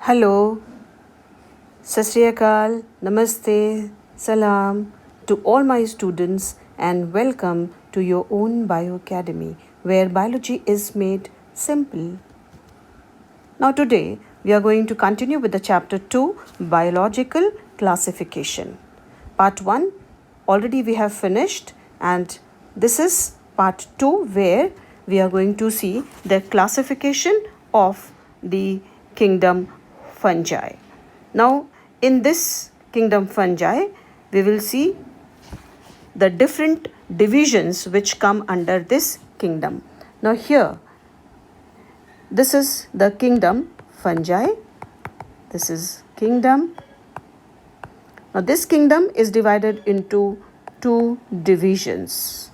Hello, Sat Sri Akal, Namaste, Salam to all my students and welcome to your own Bio Academy where biology is made simple. Now today we are going to continue with the chapter 2 Biological Classification. Part 1 already we have finished and this is part 2 where we are going to see the classification of the kingdom fungi. Now in this kingdom fungi we will see the different divisions which come under this kingdom. Now here this is the kingdom fungi. This is kingdom. Now this kingdom is divided into two divisions.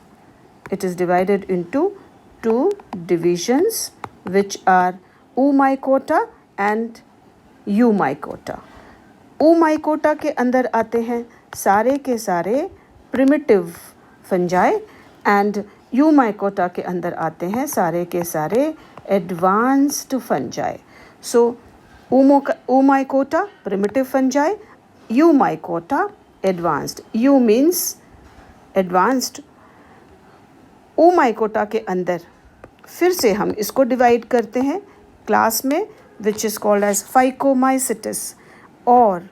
It is divided into two divisions which are Oomycota and Eumycota. Oomycota के अंदर आते हैं सारे के सारे primitive fungi and Eumycota के अंदर आते हैं सारे के सारे एडवांस्ड फंजाई. सो Oomycota primitive fungi, Eumycota advanced. U means advanced. Oomycota के अंदर फिर से हम इसको डिवाइड करते हैं क्लास में which is called as Phycomycetes or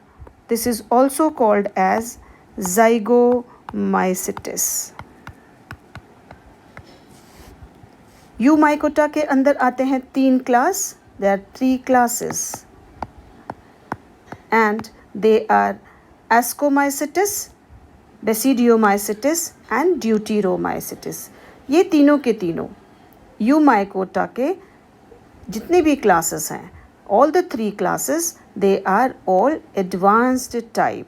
this is also called as Zygomycetes. Eumycota के अंदर आते हैं तीन class. There are three classes and they are Ascomycetes, Basidiomycetes and Deuteromycetes. ये तीनों के तीनों Eumycota के जितने भी क्लासेस हैं, all the three classes they are all advanced type,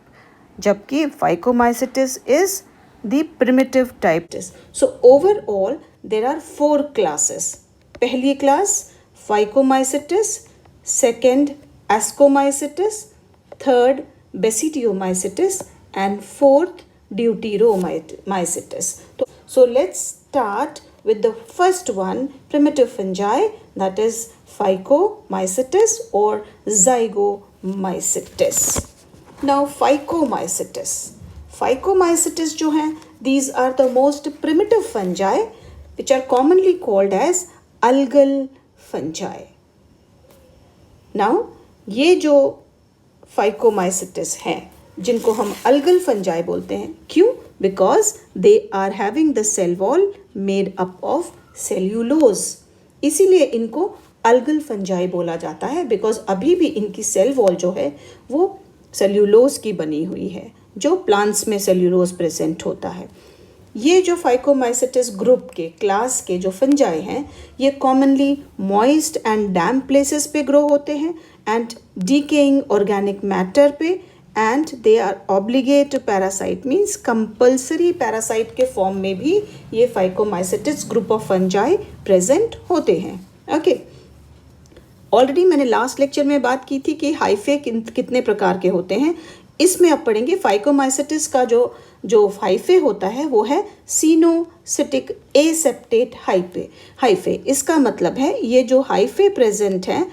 जबकि Phycomycetes is the primitive type. So overall there are four classes. पहली class Phycomycetes, second Ascomycetes, third Basidiomycetes and fourth Deuteromycetes. So let's start with the first one, primitive fungi, that is Phycomycetes or Zygomycetes. Now Phycomycetes जो हैं, these are the most primitive fungi which are commonly called as algal fungi. Now ये जो Phycomycetes हैं जिनको हम algal fungi बोलते हैं, क्यों? Because they are having the cell wall made up of cellulose. इसीलिए इनको algal fungi बोला जाता है because अभी भी इनकी सेल वॉल जो है वो सेल्यूलोज की बनी हुई है, जो प्लांट्स में सेल्यूलोज प्रेजेंट होता है. ये जो Phycomycetes ग्रुप के क्लास के जो फंजाई हैं, ये commonly moist and damp places पे ग्रो होते हैं एंड डिकेइंग ऑर्गेनिक मैटर पे and they are obligate parasite means compulsory parasite के फॉर्म में भी ये Phycomycetes group of fungi present होते हैं. ओके, ऑलरेडी मैंने लास्ट लेक्चर में बात की थी कि हाइफे कितने प्रकार के होते हैं. इसमें अब पढ़ेंगे Phycomycetes का जो हाइफे होता है वो है सिनोसिटिक एसेप्टेट हाइफे. इसका मतलब है ये जो हाइफे प्रेजेंट हैं,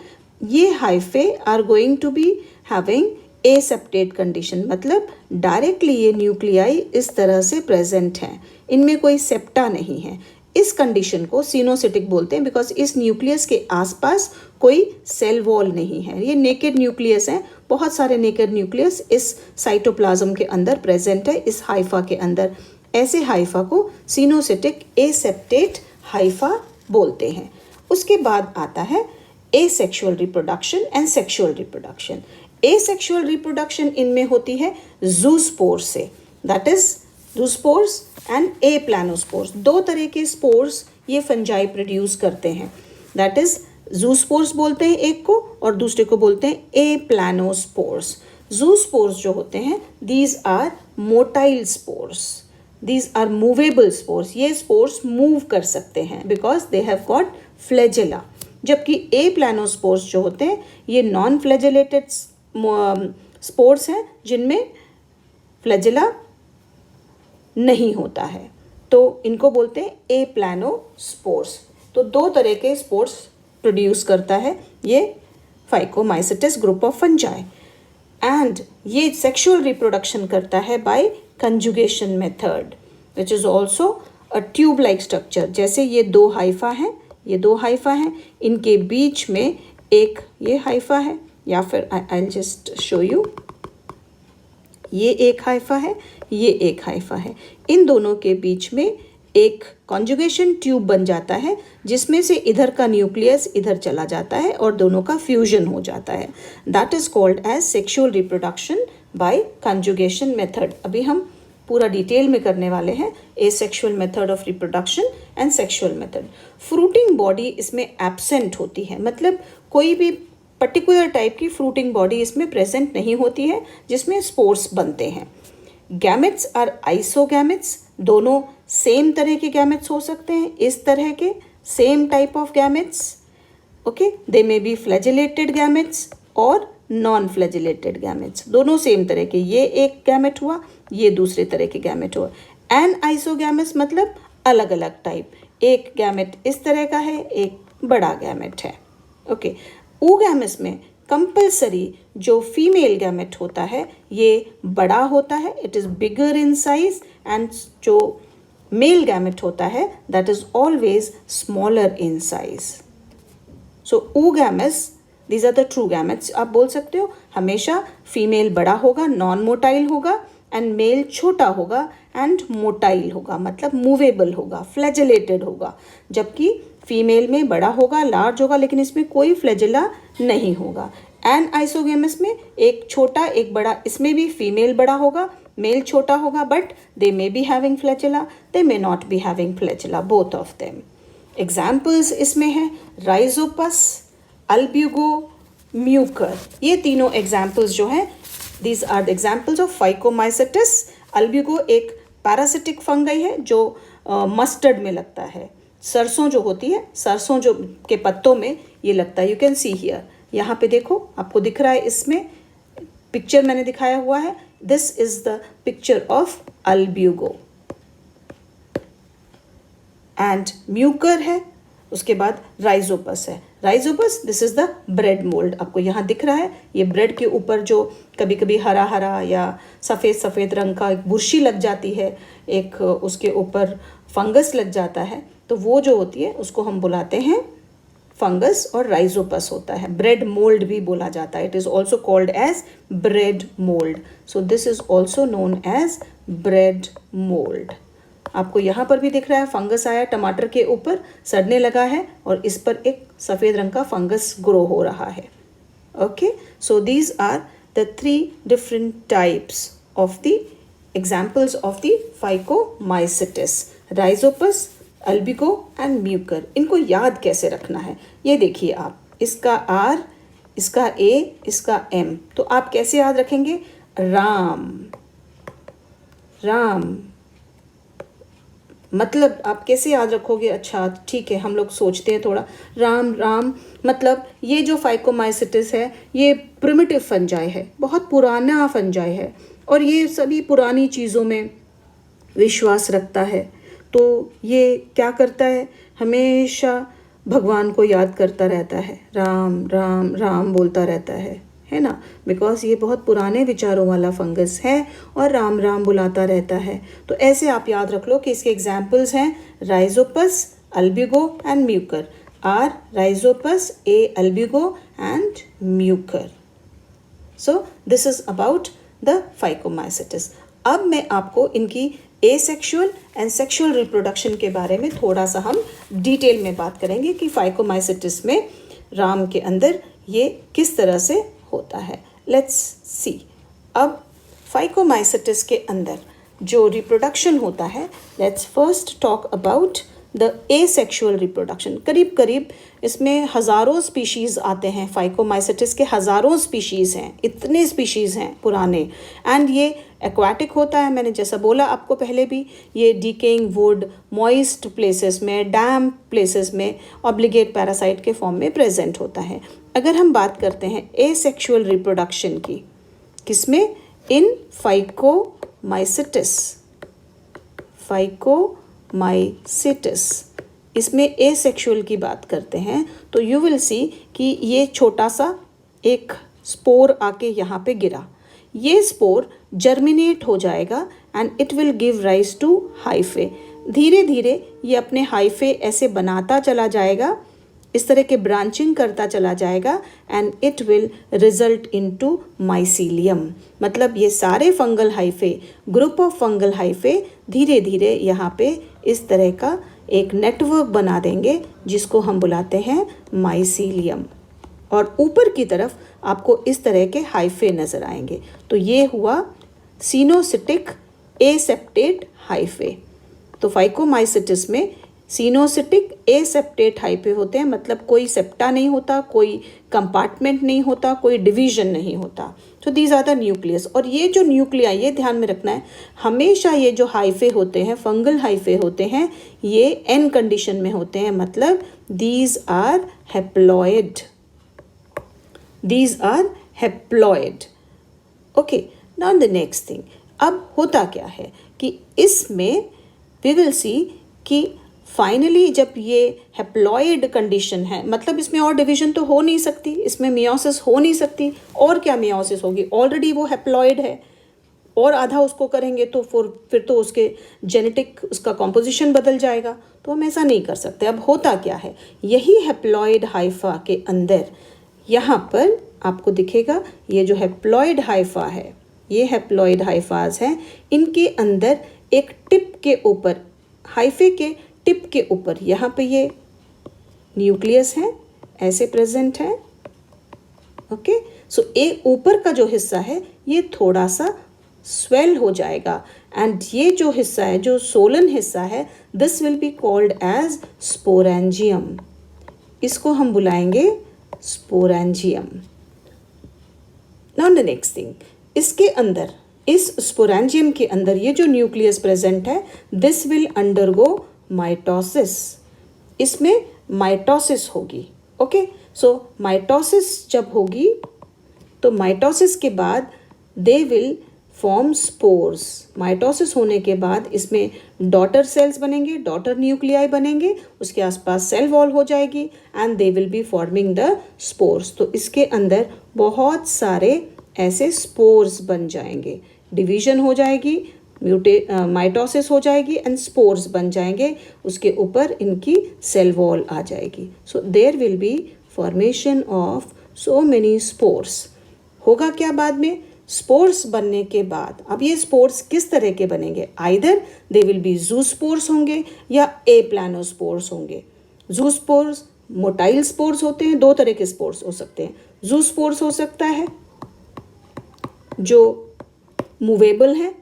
ये hyphae are going to be having aseptate condition, मतलब डायरेक्टली ये न्यूक्लियाई इस तरह से प्रेजेंट हैं, इनमें कोई सेप्टा नहीं है. इस कंडीशन को सिनोसिटिक बोलते हैं बिकॉज इस न्यूक्लियस के आसपास कोई सेल वॉल नहीं है. ये नेकेड न्यूक्लियस हैं, बहुत सारे नेकेड न्यूक्लियस इस साइटोप्लाज्म के अंदर प्रेजेंट है, इस हाइफा के अंदर. ऐसे हाइफा को सिनोसिटिक एसेप्टेट हाइफा बोलते हैं. उसके बाद आता है asexual reproduction and sexual reproduction. Asexual reproduction इनमें होती है जूस्पोर्स से, दैट इज जूस्पोर्स एंड एप्लानोस्पोर्स. दो तरह के स्पोर्स ये फंजाई प्रोड्यूस करते हैं, दैट इज जूस्पोर्स बोलते हैं एक को और दूसरे को बोलते हैं एप्लानोस्पोर्स. जूस्पोर्स जो होते हैं these are motile spores, these are movable spores. ये स्पोर्स मूव कर सकते हैं because they have got flagella. जबकि एप्लानोस्पोर्स जो होते हैं ये नॉन फ्लैजेलेटेड स्पोर्स हैं जिनमें फ्लैजेला नहीं होता है, तो इनको बोलते हैं एप्लानोस्पोर्स. तो दो तरह के स्पोर्स प्रोड्यूस करता है ये phycomycetes group of fungi. And ये सेक्सुअल रिप्रोडक्शन करता है by conjugation method which is also a tube like structure. जैसे ये दो हाइफा हैं, ये दो हाइफा हैं, इनके बीच में एक ये हाइफा है, या फिर आई जस्ट शो यू, ये एक हाइफा है, ये एक हाइफा है। इन दोनों के बीच में एक कॉन्जुगेशन ट्यूब बन जाता है जिसमें से इधर का न्यूक्लियस इधर चला जाता है और दोनों का फ्यूजन हो जाता है। That is called as sexual reproduction by conjugation method. अभी हम पूरा डिटेल में करने वाले हैं asexual method of reproduction and sexual method. Fruiting body इसमें एब्सेंट होती है, मतलब कोई भी पर्टिकुलर टाइप की फ्रूटिंग बॉडी इसमें प्रेजेंट नहीं होती है जिसमें स्पोर्स बनते हैं। गैमेट्स आर आइसोगैमेट्स, दोनों सेम तरह के गैमेट्स हो सकते हैं, इस तरह के same type of gametes. Okay, they may be flagellated gametes और नॉन फ्लैजिलेटेड गैमेट्स, दोनों सेम तरह के। ये एक गैमेट हुआ, ये दूसरे तरह के गैमेट हुआ। एन आइसोगैमेट्स मतलब अलग अलग टाइप, एक गैमेट इस तरह का है, एक बड़ा गैमेट है। ओके, oogamous में कंपल्सरी जो फीमेल गैमेट होता है ये बड़ा होता है, it is bigger in size, and जो मेल गैमेट होता है that is always smaller in size. So oogamous, these are the true gametes. आप बोल सकते हो हमेशा फीमेल बड़ा होगा, नॉन मोटाइल होगा, एंड मेल छोटा होगा एंड मोटाइल होगा, मतलब मूवेबल होगा, फ्लैजिलेटेड होगा। जबकि फीमेल में बड़ा होगा, लार्ज होगा, लेकिन इसमें कोई फ्लैजिला नहीं होगा। एन आइसोगेमस में एक छोटा एक बड़ा, इसमें भी फीमेल बड़ा होगा, मेल छोटा होगा, but they may be having flagella, they may not be having flagella, both of them. Examples इसमें हैं राइजोपस, अल्ब्यूगो, म्यूकर। ये तीनों एग्जाम्पल्स जो हैं, these are the examples of phycomycetes. Albugo एक पैरासिटिक फंगाई है जो मस्टर्ड में लगता है, सरसों जो होती है, सरसों जो के पत्तों में ये लगता है। यू कैन सी हियर, यहाँ पे देखो आपको दिख रहा है, इसमें पिक्चर मैंने दिखाया हुआ है, this is the picture of Albugo. And Mucor है, उसके बाद राइजोपस है। Rhizopus, this is the bread mould, आपको यहाँ दिख रहा है, ये ब्रेड के ऊपर जो कभी कभी हरा हरा या सफ़ेद सफ़ेद रंग का एक बुर्शी लग जाती है, एक उसके ऊपर फंगस लग जाता है, तो वो जो होती है उसको हम बुलाते हैं फंगस, और राइजोपस होता है। ब्रेड मोल्ड भी बोला जाता है, it is also called as bread mould. So this is also known as bread mould. आपको यहाँ पर भी दिख रहा है, फंगस आया टमाटर के ऊपर, सड़ने लगा है, और इस पर एक सफ़ेद रंग का फंगस ग्रो हो रहा है। Okay, so these are the 3 different types of the examples of the Phycomycetes, Rhizopus, Albugo and Mucor. इनको याद कैसे रखना है ये देखिए आप, इसका R, इसका A, इसका M, तो आप कैसे याद रखेंगे? राम, राम मतलब आप कैसे याद रखोगे? अच्छा ठीक है, हम लोग सोचते हैं थोड़ा, राम राम मतलब ये जो फाइकोमाइसिटिस है ये प्रिमिटिव फंजाई है, बहुत पुराना फंजाई है, और ये सभी पुरानी चीज़ों में विश्वास रखता है। तो ये क्या करता है, हमेशा भगवान को याद करता रहता है, राम राम राम बोलता रहता है ना, बिकॉज ये बहुत पुराने विचारों वाला फंगस है और राम राम बुलाता रहता है। तो ऐसे आप याद रख लो कि इसके एग्जाम्पल्स हैं Rhizopus, Albugo and Mucor. R Rhizopus, A Albugo and Mucor. So this is about the Phycomycetes. अब मैं आपको इनकी एसेक्सुअल एंड सेक्सुअल रिप्रोडक्शन के बारे में थोड़ा सा हम डिटेल में बात करेंगे कि फाइकोमाइसिटिस में राम के अंदर ये किस तरह से होता है। Let's see. अब फाइकोमाइसिटिस के अंदर जो रिप्रोडक्शन होता है, let's first talk about the asexual reproduction. करीब करीब इसमें हज़ारों स्पीशीज़ आते हैं, फाइकोमाइसिटिस के हज़ारों स्पीशीज़ हैं, इतने स्पीशीज़ हैं पुराने। एंड ये एक्वाटिक होता है, मैंने जैसा बोला आपको पहले भी, ये डिकेइंग वुड, मॉइस्ट प्लेसेस में, डैम्प प्लेसेस में ऑब्लिगेट पैरासाइट के फॉर्म में प्रेजेंट होता है। अगर हम बात करते हैं एसेक्सुअल रिप्रोडक्शन की, किसमें? इन फाइकोमाइसिटिस, फाइकोमाइसिटिस इसमें एसेक्सुअल की बात करते हैं, तो यू विल सी कि ये छोटा सा एक स्पोर आके यहाँ पे गिरा, ये स्पोर जर्मिनेट हो जाएगा and it will give rise to hyphae. धीरे धीरे ये अपने हाइफे ऐसे बनाता चला जाएगा, इस तरह के ब्रांचिंग करता चला जाएगा and it will result into mycelium. मतलब ये सारे fungal hyphae, group of fungal hyphae धीरे धीरे यहाँ पे इस तरह का एक नेटवर्क बना देंगे जिसको हम बुलाते हैं माइसीलियम। और ऊपर की तरफ आपको इस तरह के हाइफे नज़र आएंगे। तो ये हुआ सिनोसिटिक एसेप्टेट हाइफे। तो फाइकोमाइसिटिस में सिनोसिटिक एसेप्टेट हाइफे होते हैं, मतलब कोई सेप्टा नहीं होता, कोई कंपार्टमेंट नहीं होता, कोई डिवीजन नहीं होता। तो दीज आर द न्यूक्लियस। और ये जो न्यूक्लिया, ये ध्यान में रखना है, हमेशा ये जो हाइफे होते हैं, फंगल हाइफे होते हैं, ये एन कंडीशन में होते हैं, मतलब these are haploid, these are haploid. Okay, now the next thing, अब होता क्या है कि इसमें वी विल सी कि फाइनली जब ये हैप्लॉइड कंडीशन है, मतलब इसमें और डिवीजन तो हो नहीं सकती, इसमें मियोसिस हो नहीं सकती, और क्या मियोसिस होगी, ऑलरेडी वो हैप्लॉइड है, और आधा उसको करेंगे तो फिर तो उसके जेनेटिक उसका कॉम्पोजिशन बदल जाएगा, तो हम ऐसा नहीं कर सकते। अब होता क्या है, यही हैप्लॉइड हाइफा के अंदर यहाँ पर आपको दिखेगा, ये जो हैप्लॉइड हाइफा है, ये हैप्लॉइड हाइफाज हैं, इनके अंदर एक टिप के ऊपर, हाइफे के टिप के ऊपर यहाँ पे ये न्यूक्लियस है, ऐसे प्रेजेंट है। ओके, सो एक ऊपर का जो हिस्सा है ये थोड़ा सा स्वेल हो जाएगा, एंड ये जो हिस्सा है, जो सोलन हिस्सा है, this will be called as sporangium. इसको हम बुलाएंगे sporangium. Now the next thing, इसके अंदर, इस स्पोरेंजियम के अंदर ये जो न्यूक्लियस प्रेजेंट है, दिस विल अंडरगो माइटोसिस। इसमें माइटोसिस होगी। ओके, सो माइटोसिस जब होगी तो माइटोसिस के बाद they will form spores. Mitosis होने के बाद इसमें डॉटर सेल्स बनेंगे, डॉटर न्यूक्लियाई बनेंगे, उसके आसपास सेल वॉल हो जाएगी and they will be forming the spores. तो इसके अंदर बहुत सारे ऐसे स्पोर्स बन जाएंगे, डिवीजन हो जाएगी, माइटोसिस हो जाएगी एंड स्पोर्स बन जाएंगे, उसके ऊपर इनकी सेल वॉल आ जाएगी। So there will be formation of so many spores. होगा क्या बाद में, स्पोर्स बनने के बाद, अब ये स्पोर्स किस तरह के बनेंगे, either they will B zoospores होंगे या एप्लानोस्पोर्स होंगे। जूस्पोर्स मोटाइल स्पोर्स होते हैं, दो तरह के स्पोर्स हो सकते हैं। जूस्पोर्स हो सकता है जो मूवेबल है,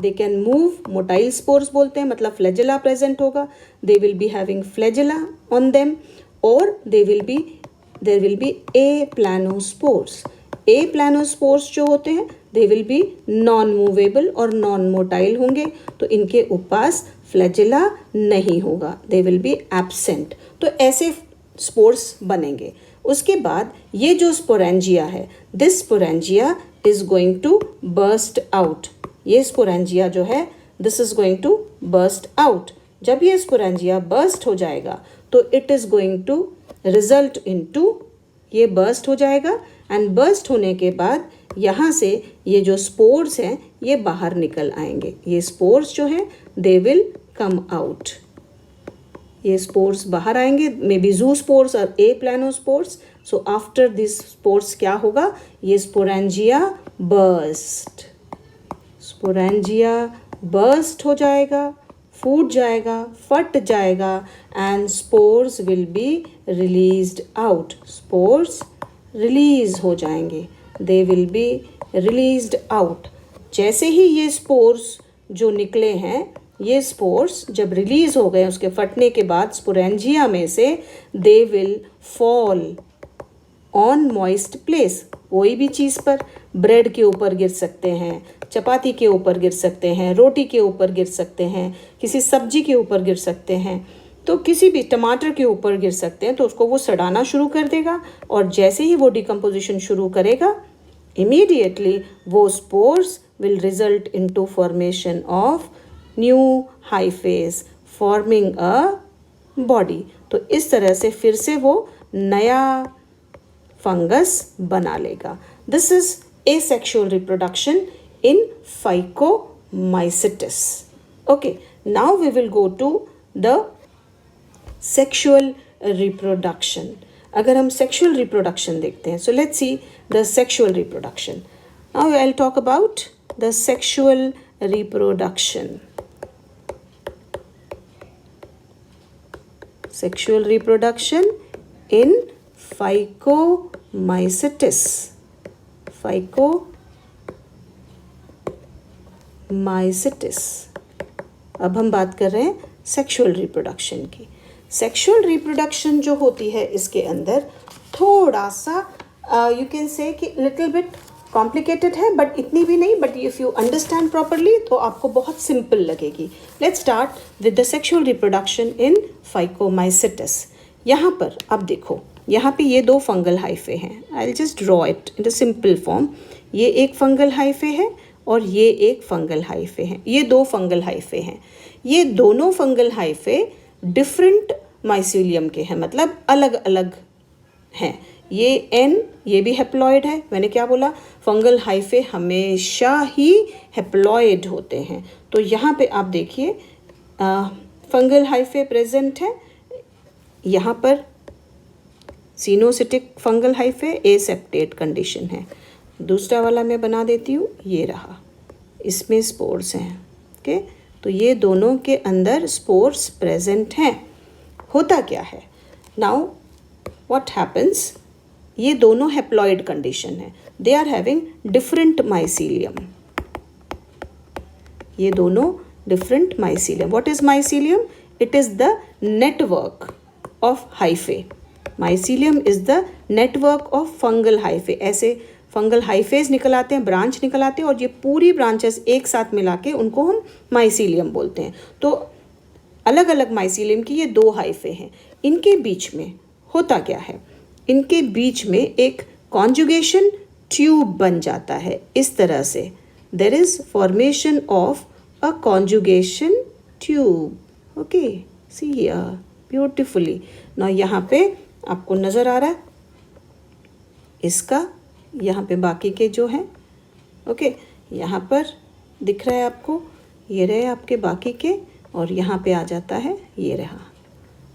they can move, motile spores बोलते हैं, मतलब फ्लैजेला प्रेजेंट होगा, दे will be having flagella on them, और देयर विल बी एप्लानोस्पोर्स। एप्लानोस्पोर्स जो होते हैं दे विल बी नॉन मूवेबल और नॉन मोटाइल होंगे, तो इनके पास फ्लैजेला नहीं होगा, दे विल बी एब्सेंट। तो ऐसे स्पोर्स बनेंगे। उसके बाद ये जो स्पोरेंजिया है, this sporangia is going to burst out. ये स्पोरेंजिया जो है, this is going to burst out. जब ये स्पोरेंजिया बर्स्ट हो जाएगा तो it is going to result into, ये बर्स्ट हो जाएगा एंड बर्स्ट होने के बाद यहाँ से ये जो स्पोर्स हैं ये बाहर निकल आएंगे। ये स्पोर्स जो हैं दे विल कम आउट, ये स्पोर्स बाहर आएंगे, मे बी जू स्पोर्स और एप्लानोस्पोर्स। सो आफ्टर दिस स्पोर्स क्या होगा, ये स्पोरेंजिया बर्स्ट, स्पोरेंजिया बर्स्ट हो जाएगा, फूट जाएगा, फट जाएगा and spores will be released out. Spores release हो जाएंगे, दे विल बी रिलीज्ड आउट। जैसे ही ये स्पोर्स जो निकले हैं, ये स्पोर्स जब रिलीज हो गए उसके फटने के बाद स्पोरेंजिया में से, they will fall on moist place. कोई भी चीज़ पर, ब्रेड के ऊपर गिर सकते हैं, चपाती के ऊपर गिर सकते हैं, रोटी के ऊपर गिर सकते हैं, किसी सब्जी के ऊपर गिर सकते हैं, तो किसी भी टमाटर के ऊपर गिर सकते हैं, तो उसको वो सड़ाना शुरू कर देगा और जैसे ही वो डिकम्पोजिशन शुरू करेगा, इमीडिएटली वो spores will result into formation of new hyphae forming a body. तो इस तरह से फिर से वो नया फंगस बना लेगा. This is asexual reproduction in Phycomycetes. Okay, now we will go to the sexual reproduction. अगर हम sexual reproduction देखते हैं, so let's see the sexual reproduction. Now I'll talk about the sexual reproduction. Sexual reproduction in Phycomycetes. Phycomycetes. अब हम बात कर रहे हैं सेक्सुअल रिप्रोडक्शन की. सेक्सुअल रिप्रोडक्शन जो होती है इसके अंदर थोड़ा सा यू कैन से कि लिटिल बिट कॉम्प्लिकेटेड है, बट इतनी भी नहीं, but if you understand properly तो आपको बहुत सिंपल लगेगी. Let's start with the sexual reproduction in phycomycetes. यहाँ पर अब देखो, यहाँ पे ये दो फंगल हाइफे हैं. I will just draw it in the simple form. ये एक फंगल हाइफे है और ये एक फंगल हाइफे हैं. ये दो फंगल हाइफे हैं. ये दोनों फंगल हाइफे डिफरेंट माइसीलियम के हैं, मतलब अलग अलग हैं. ये एन, ये भी हेप्लॉइड है. मैंने क्या बोला, फंगल हाइफे हमेशा ही हेप्लॉइड होते हैं. तो यहाँ पे आप देखिए फंगल हाइफे प्रेजेंट है. यहाँ पर सिनोसिटिक फंगल हाइफे एसेप्टेट कंडीशन है. दूसरा वाला मैं बना देती हूँ, ये रहा, इसमें स्पोर्स हैं. ओके, तो ये दोनों के अंदर स्पोर्स प्रेजेंट हैं. होता क्या है नाउ, व्हाट हैपन्स, ये दोनों हेप्लॉइड कंडीशन है. They are having different mycelium. ये दोनों different mycelium. What is mycelium? It is the network of hyphae. Mycelium is the network of fungal hyphae. ऐसे फंगल हाइफेज निकल आते हैं, ब्रांच निकल आते हैं, और ये पूरी ब्रांचेस एक साथ मिला के उनको हम माइसीलियम बोलते हैं. तो अलग अलग माइसीलियम की ये दो हाइफे हैं. इनके बीच में होता क्या है, इनके बीच में एक कॉन्जुगेशन ट्यूब बन जाता है इस तरह से. There is formation of a conjugation tube. Okay, see here beautifully. ना यहाँ पे आपको नज़र आ रहा है इसका, यहाँ पे बाकी के जो हैं. ओके, यहाँ पर दिख रहा है आपको, ये रहे आपके बाकी के, और यहाँ पे आ जाता है, ये रहा.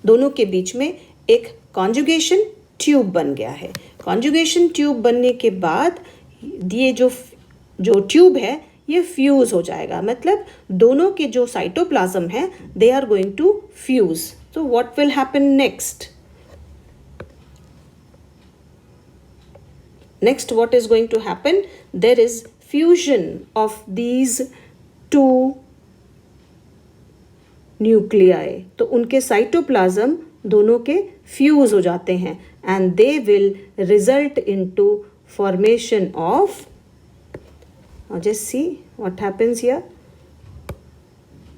दोनों के बीच में एक कॉन्जुगेशन ट्यूब बन गया है. कॉन्जुगेशन ट्यूब बनने के बाद ये जो ट्यूब है ये फ्यूज़ हो जाएगा. मतलब दोनों के जो साइटोप्लाज्म है they are going to fuse. तो what will happen next? Next, what is going to happen? There is fusion of these two nuclei. तो उनके साइटोप्लाज्म दोनों के फ्यूज हो जाते हैं, and they will result into formation of. Now just see what happens here.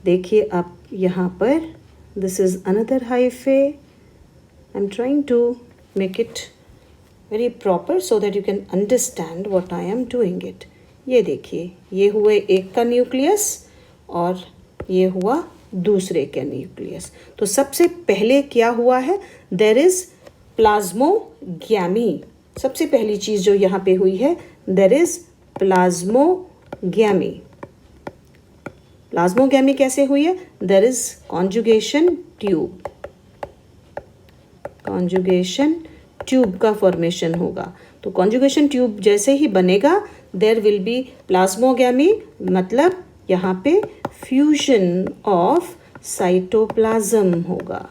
देखिए आप यहाँ पर, this is another hyphae. I'm trying to make it very proper so that you can understand what I am doing it. ये देखिए, ये हुए एक का न्यूक्लियस और ये हुआ दूसरे का न्यूक्लियस. तो सबसे पहले क्या हुआ है, देयर इज प्लाज्मोगैमी. सबसे पहली चीज़ जो यहाँ पे हुई है, देयर इज प्लाज्मोगैमी. प्लाज्मोगैमी कैसे हुई है? There is conjugation tube. Conjugation tube का फॉर्मेशन होगा. तो कॉन्जुगेशन ट्यूब जैसे ही बनेगा, देयर विल बी प्लाज्मोगैमी, मतलब यहाँ पे फ्यूजन ऑफ साइटोप्लाज्म होगा.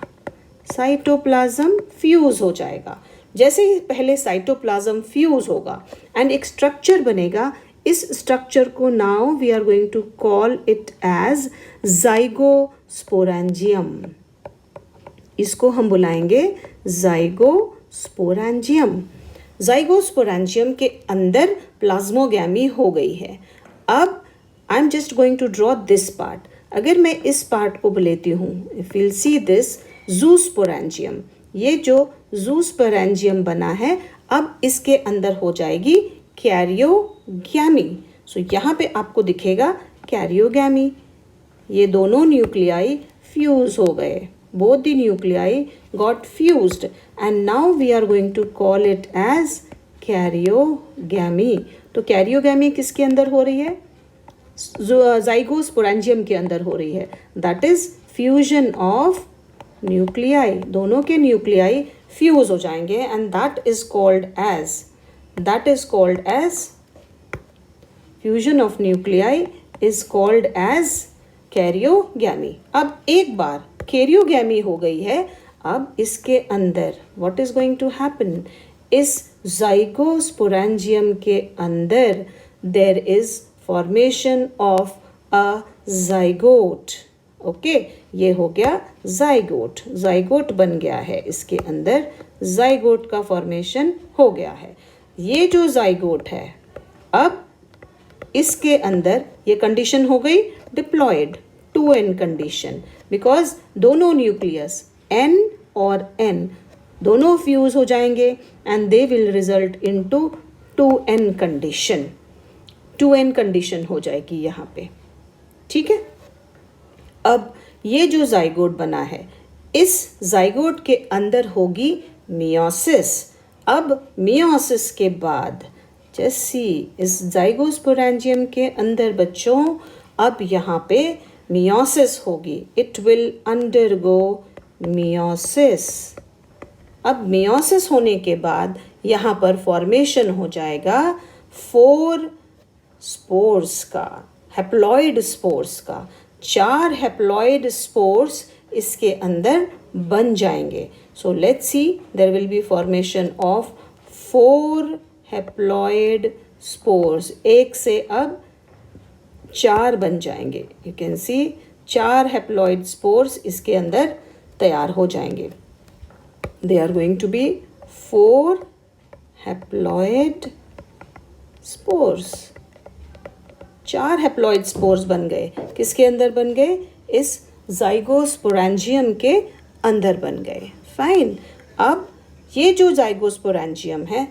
साइटोप्लाज्म फ्यूज हो जाएगा. जैसे ही पहले साइटोप्लाज्म फ्यूज होगा एंड एक स्ट्रक्चर बनेगा. इस स्ट्रक्चर को now we are going to call it as zygosporangium. इसको हम बुलाएंगे जाइगोस्पोरेंजियम. जाइगोस्पोरेंजियम के अंदर प्लाज्मोगैमी हो गई है. अब I am just going to draw this part. अगर मैं इस पार्ट को लेती हूँ, if will see this zoosporangium. ये जो जूस्पोरेंजियम बना है, अब इसके अंदर हो जाएगी कैरियोगैमी. सो यहाँ पे आपको दिखेगा कैरियोगैमी. ये दोनों न्यूक्लियाई फ्यूज हो गए. Both the nuclei got fused and now we are going to call it as karyogamy. तो कैरियोगैमी किसके अंदर हो रही है? ज़ाइगोस्पोरेंजियम के अंदर हो रही है। That is fusion of nuclei, दोनों के न्यूक्लियाई फ्यूज हो जाएंगे and that is called as fusion of nuclei is called as karyogamy. अब एक बार कैरियोगैमी हो गई है, अब इसके अंदर what is going to happen? इस ज़ाइगोस्पोरेंजियम के अंदर there is formation of a zygote. Okay, ये हो गया ज़ाइगोट, ज़ाइगोट बन गया है, इसके अंदर ज़ाइगोट का फॉर्मेशन हो गया है। ये जो ज़ाइगोट है, अब इसके अंदर ये कंडीशन हो गई डिप्लॉयड 2n कंडीशन, बिकॉज दोनों न्यूक्लियस n और n दोनों फ्यूज हो जाएंगे and they will result into 2n condition. 2n condition हो जाएगी यहाँ पे, ठीक है। अब ये जो ज़ाइगोट बना है, इस ज़ाइगोट के अंदर होगी मियोसिस। अब मियोसिस के बाद जैसी इस ज़ाइगोस्पोरेंजियम के अंदर बच्चों, अब यहाँ पे मियोसिस होगी, इट विल अंडरगो मियोसिस। अब मियोसिस होने के बाद यहाँ पर फॉर्मेशन हो जाएगा 4 स्पोर्स का, हैप्लॉइड स्पोर्स का। 4 हैप्लॉइड स्पोर्स इसके अंदर बन जाएंगे। So let's see, there will be formation of 4 haploid spores. एक से अब 4 बन जाएंगे। You can see 4 haploid spores इसके अंदर तैयार हो जाएंगे। They are going to be 4 haploid spores. 4 haploid spores बन गए। किसके अंदर बन गए? इस ज़ाइगोस्पोरेंजियम के अंदर बन गए। फाइन। अब ये जो ज़ाइगोस्पोरेंजियम है,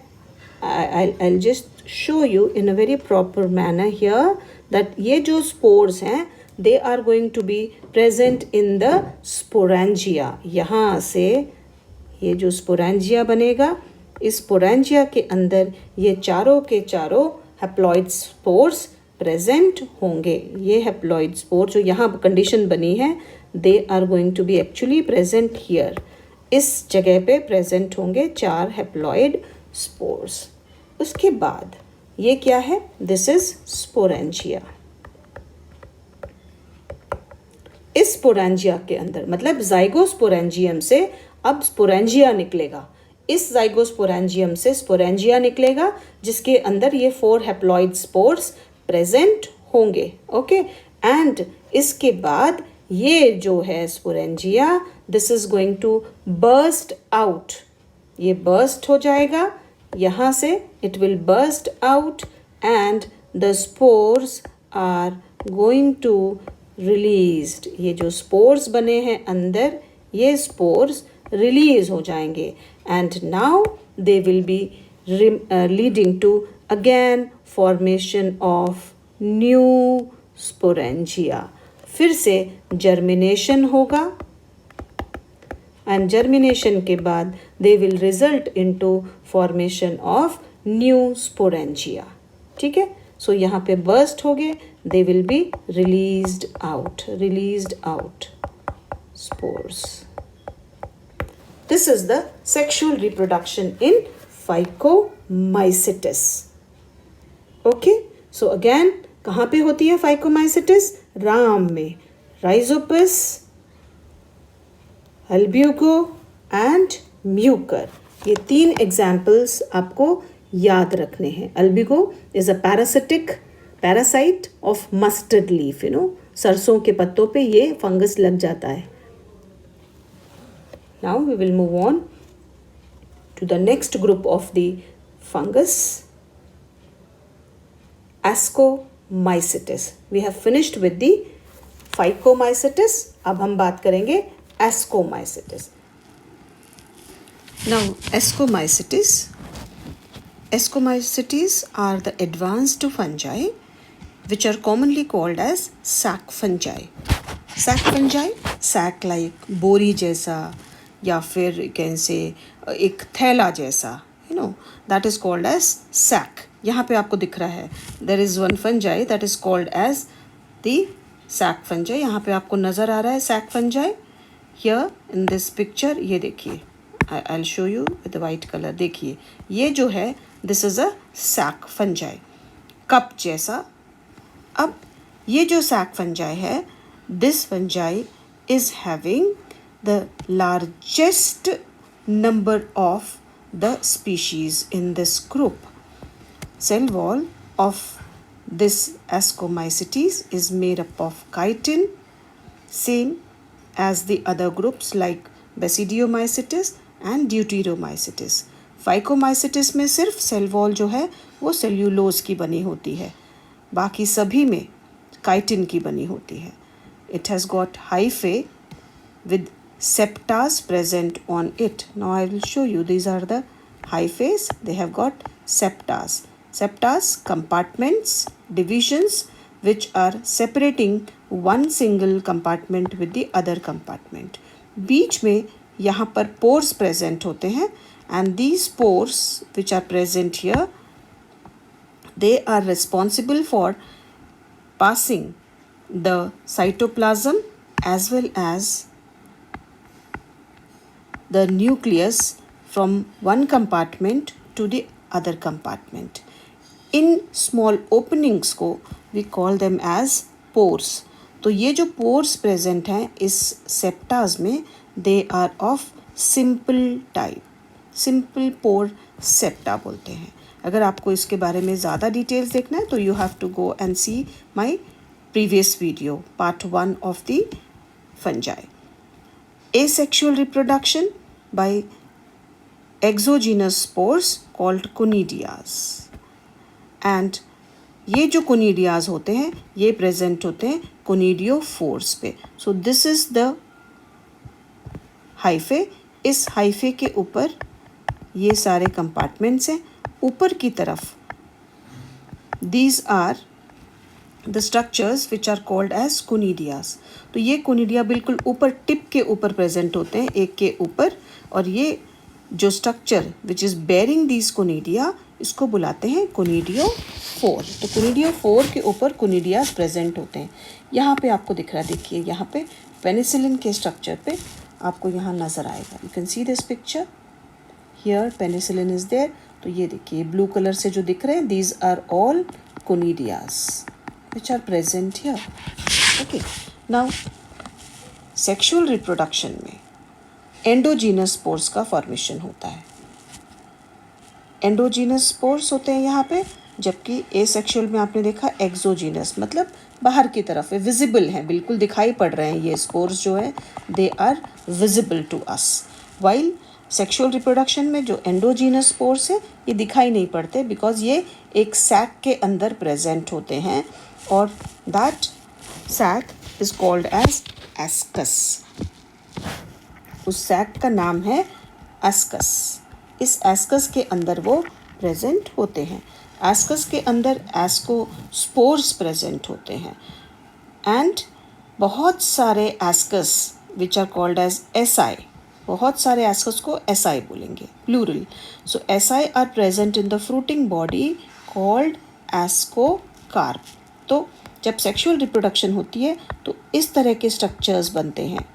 I'll just show you in a very proper manner here that ये जो spores हैं, they are going to be present in the sporangia। यहाँ से ये जो sporangia बनेगा, इस sporangia के अंदर ये चारों के चारों haploid spores प्रेजेंट होंगे। ये हैप्लॉइड स्पोर जो यहाँ कंडीशन बनी है, they are going to be actually present here. इस जगह पे प्रेजेंट होंगे 4 हैप्लॉइड स्पोर्स। उसके बाद ये क्या है? This is sporangia. इस स्पोरेंजिया के अंदर मतलब ज़ाइगोस्पोरेंजियम से अब स्पोरेंजिया निकलेगा। इस ज़ाइगोस्पोरेंजियम से स्पोरेंजिया निकलेगा, जिसके अंदर ये 4 हैप्लॉइड स्पोर्स प्रेजेंट होंगे। ओके, एंड इसके बाद ये जो है sporangia, this is going to burst out. ये बर्स्ट हो जाएगा यहाँ से, it will burst out and the spores are going to released. ये जो स्पोर्स बने हैं अंदर, ये स्पोर्स रिलीज हो जाएंगे and now they will be leading to again formation of new sporangia. फिर से जर्मिनेशन होगा एंड जर्मिनेशन के बाद they will result into formation of new sporangia. ठीक है, सो यहाँ पे बर्स्ट हो गए, they will be released out spores. This is the sexual reproduction in phycomycetes. Okay, so again कहाँ पे होती है फाइकोमाइसिटिस? राम में, राइजोपस, अल्ब्यूगो एंड म्यूकर। ये 3 एग्जाम्पल्स आपको याद रखने हैं। Albugo is a parasite of mustard leaf. सरसों के पत्तों पे ये फंगस लग जाता है। Now we will move on to the next group of the fungus, Ascomycetes. We have finished with the Phycomycetes. अब हम बात करेंगे Ascomycetes. Now Ascomycetes are the advanced fungi which are commonly called as sac fungi. Sac fungi, sac like बोरी जैसा या फिर can say एक थैला जैसा, that is called as sac. यहाँ पे आपको दिख रहा है there is one fungi that is called as the sac fungi. यहाँ पे आपको नज़र आ रहा है sac fungi here in this picture. ये देखिए, I will show you with white colour. देखिए ये जो है this is a sac fungi, cup जैसा. अब ये जो सैक फंजाई है, this fungi is having the largest number of the species in this group. Cell wall of this Ascomycetes is made up of chitin, same as the other groups like Basidiomycetes and Deuteromycetes. Phycomycetes में सिर्फ cell wall जो है वो cellulose की बनी होती है, बाकी सभी में काइटिन की बनी होती है. It has got hyphae with septas present on it. Now I will show you. These are the hyphae. They have got septas. Septas, compartments, divisions which are separating one single compartment with the other compartment. बीच में यहाँ पर pores present होते हैं, and these pores which are present here, they are responsible for passing the cytoplasm as well as the nucleus from one compartment to the other compartment. In small openings को we call them as pores. तो ये जो pores present हैं इस septas में, they are of simple type. Simple pore septa बोलते हैं. अगर आपको इसके बारे में ज़्यादा डिटेल्स देखना है तो you have to go and see my previous video, part 1 of the fungi. Asexual reproduction by exogenous spores called conidias. And ये जो conidias होते हैं ये present होते हैं conidiophores पे. So this is the hyphae. इस hyphae के ऊपर ये सारे compartments हैं. ऊपर की तरफ these are the structures which are called as conidias. तो ये conidia बिल्कुल ऊपर टिप के ऊपर present होते हैं, एक के ऊपर, और ये जो structure which is bearing these conidia इसको बुलाते हैं conidiophore. तो conidiophore के ऊपर conidias present होते हैं. यहाँ पे आपको दिख रहा है, देखिए यहाँ पे penicillin के structure पे आपको यहाँ नज़र आएगा. You can see this picture. Here penicillin is there. तो ये देखिए ब्लू कलर से जो दिख रहे हैं these are all conidias which are present here. Okay. Now sexual reproduction में एंडोजीनस स्पोर्स का फॉर्मेशन होता है. एंडोजीनस स्पोर्स होते हैं यहाँ पे, जबकि एसेक्सुअल में आपने देखा एक्सोजीनस, मतलब बाहर की तरफ है, विजिबल हैं, बिल्कुल दिखाई पड़ रहे हैं ये स्पोर्स जो है, they are visible to us. While sexual reproduction में जो एंडोजीनस स्पोर्स है ये दिखाई नहीं पड़ते, बिकॉज ये एक सैक के अंदर प्रेजेंट होते हैं, और that sac is called as ascus. उस सैक का नाम है एस्कस. इस एस्कस के अंदर वो प्रेजेंट होते हैं. एस्कस के अंदर एस्कोस्पोर्स प्रेजेंट होते हैं, एंड बहुत सारे ascus which are called as asci, बहुत सारे एस्कस को एसआई बोलेंगे, plural. So asci are present in the fruiting body called ascocarp. तो जब सेक्सुअल रिप्रोडक्शन होती है तो इस तरह के स्ट्रक्चर्स बनते हैं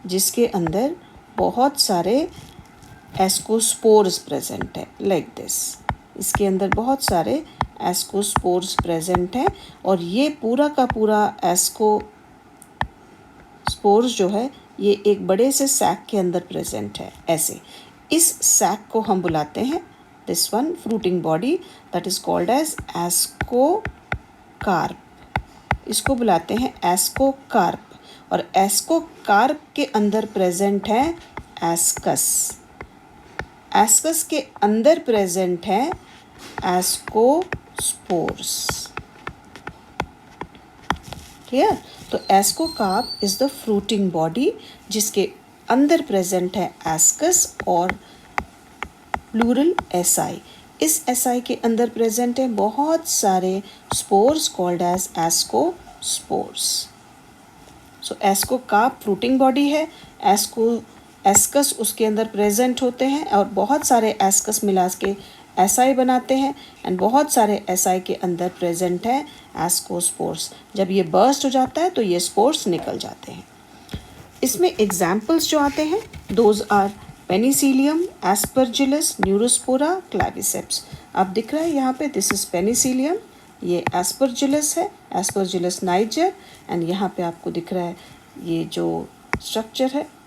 जिसके अंदर बहुत सारे एस्कोस्पोर्स प्रेजेंट है, लाइक दिस. इसके अंदर बहुत सारे एस्कोस्पोर्स प्रेजेंट हैं, और ये पूरा का पूरा एस्कोस्पोर्स जो है ये एक बड़े से सैक के अंदर प्रेजेंट है. ऐसे इस सैक को हम बुलाते हैं, this one fruiting body, that is called as ascocarp. इसको बुलाते हैं एस्कोकार्प, और एस्कोकार्प के अंदर प्रेजेंट है एस्कस. एस्कस के अंदर प्रेजेंट है एस्कोस्पोर्स. क्लियर? तो ascocarp is the fruiting body जिसके अंदर प्रेजेंट है एस्कस और प्लूरल एसआई. इस एसआई के अंदर प्रेजेंट है बहुत सारे स्पोर्स कॉल्ड एज एस्कोस्पोर्स. सो एस्कोकार्प फ्रूटिंग बॉडी है, एस्कस उसके अंदर प्रेजेंट होते हैं और बहुत सारे एस्कस मिला के एसआई बनाते हैं एंड बहुत सारे एसआई के अंदर प्रेजेंट है एस्कोस्पोर्स। जब ये बर्स्ट हो जाता है तो ये स्पोर्स निकल जाते हैं। इसमें एग्जाम्पल्स जो आते हैं those are Penicillium, Aspergillus, Neurospora, Claviceps. अब दिख रहा है यहाँ पे दिस इज पेनिसिलियम, ये एस्परजिलस है, एस्परजिलस नाइजर, एंड यहाँ पे आपको दिख रहा है ये जो स्ट्रक्चर है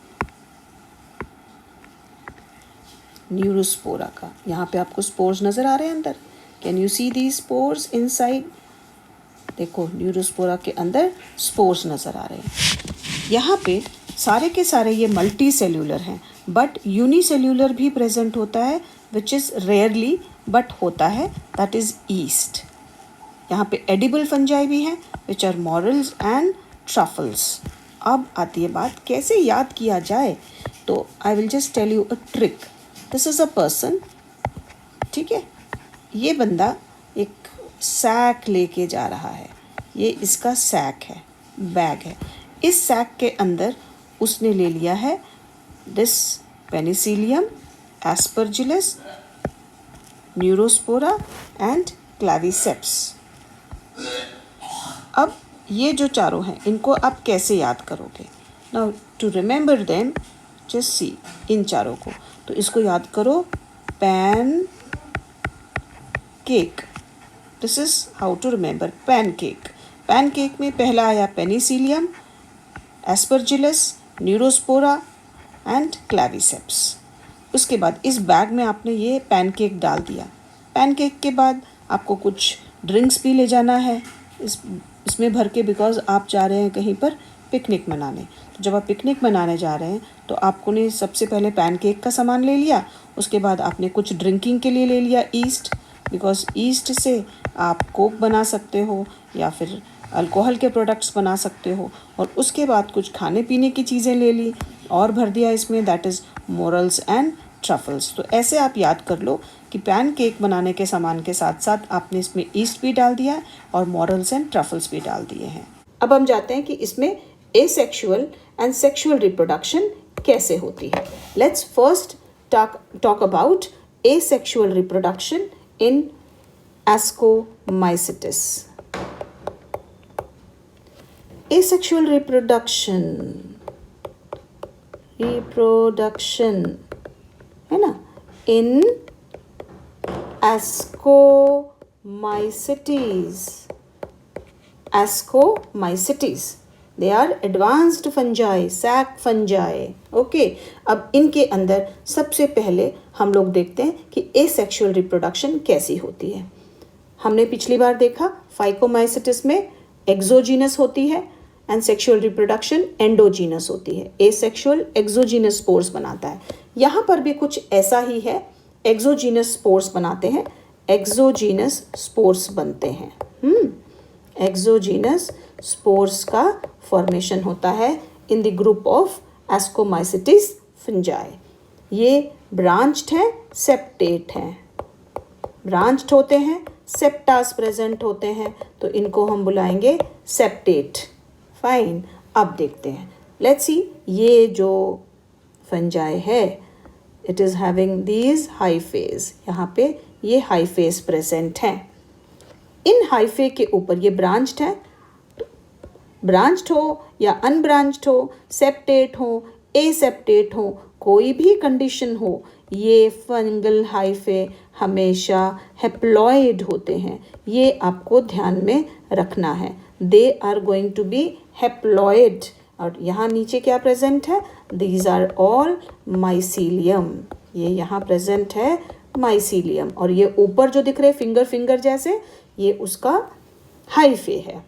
न्यूरोस्पोरा का। यहाँ पे आपको स्पोर्स नज़र आ रहे हैं अंदर। Can you see the spores inside? देखो न्यूरोस्पोरा के अंदर स्पोर्स नज़र आ रहे हैं। यहाँ पे सारे के सारे ये मल्टी सेल्यूलर हैं, बट यूनिसेल्यूलर भी प्रेजेंट होता है विच इज़ रेयरली बट होता है, दैट इज़ ईस्ट। यहाँ पे एडिबल फंजाई भी हैं which are morels and truffles. अब आती है बात कैसे याद किया जाए, तो I will just tell you a trick. This is a person, ठीक है, ये बंदा एक सैक लेके जा रहा है, ये इसका सैक है, बैग है। इस सैक के अंदर उसने ले लिया है this Penicillium, Aspergillus, Neurospora and क्लैविसेप्स। अब ये जो चारों हैं इनको आप कैसे याद करोगे? Now to remember them just see इन चारों को, तो इसको याद करो pancake. This is how to remember pancake. Pancake में पहला आया Penicillium, Aspergillus, Neurospora and Claviceps. उसके बाद इस बैग में आपने ये पैनकेक डाल दिया। पैनकेक के बाद आपको कुछ ड्रिंक्स भी ले जाना है इसमें भर के, बिकॉज आप जा रहे हैं कहीं पर पिकनिक मनाने। तो जब आप पिकनिक मनाने जा रहे हैं तो आपको ने सबसे पहले पैनकेक का सामान ले लिया, उसके बाद आपने कुछ ड्रिंकिंग के लिए ले लिया ईस्ट, बिकॉज ईस्ट से आप कोक बना सकते हो या फिर अल्कोहल के प्रोडक्ट्स बना सकते हो। और उसके बाद कुछ खाने पीने की चीज़ें ले ली और भर दिया इसमें, that is morals and truffles. तो ऐसे आप याद कर लो कि पैन केक बनाने के सामान के साथ साथ आपने इसमें ईस्ट भी डाल दिया और मोरल्स एंड ट्रफल्स भी डाल दिए हैं। अब हम जाते हैं कि इसमें एसेक्सुअल एंड सेक्सुअल रिप्रोडक्शन कैसे होती है। Let's first talk about asexual reproduction in ascomycetes. Asexual reproduction है ना, in ascomycetes they are advanced fungi, sac fungi। Okay, अब इनके अंदर सबसे पहले हम लोग देखते हैं कि asexual reproduction कैसी होती है। हमने पिछली बार देखा फाइकोमाइसिटिस में एक्सोजीनस होती है एंड सेक्सुअल रिप्रोडक्शन एंडोजीनस होती है। एसेक्सुअल एक्सोजीनस स्पोर्स बनाता है। यहाँ पर भी कुछ ऐसा ही है, एक्सोजीनस स्पोर्स बनाते हैं, एक्सोजीनस स्पोर्स बनते हैं। एक्सोजीनस स्पोर्स का फॉर्मेशन होता है in the group of ascomycetes fungi. ये ब्रांच्ड हैं, सेप्टेट हैं। ब्रांच्ड होते हैं, सेप्टास प्रेजेंट होते हैं, तो इनको हम बुलाएंगे सेप्टेट। फाइन, अब देखते हैं, लेट्स सी ये जो फंजाई है इट इज़ हैविंग दीज हाइफेज। यहाँ पे ये हाइफेज प्रेजेंट हैं। इन हाइफे के ऊपर ये ब्रांच्ड है, ब्रांच्ड हो या अनब्रांच्ड हो, सेप्टेट हो, एसेप्टेट हो, कोई भी कंडीशन हो, ये फंगल हाइफे हमेशा हेप्लॉइड होते हैं। ये आपको ध्यान में रखना है, they are going to be haploid. और यहाँ नीचे क्या प्रेजेंट है? These are all mycelium. ये यहाँ प्रेजेंट है माइसीलियम, और ये ऊपर जो दिख रहे फिंगर जैसे, ये उसका हाइफे है।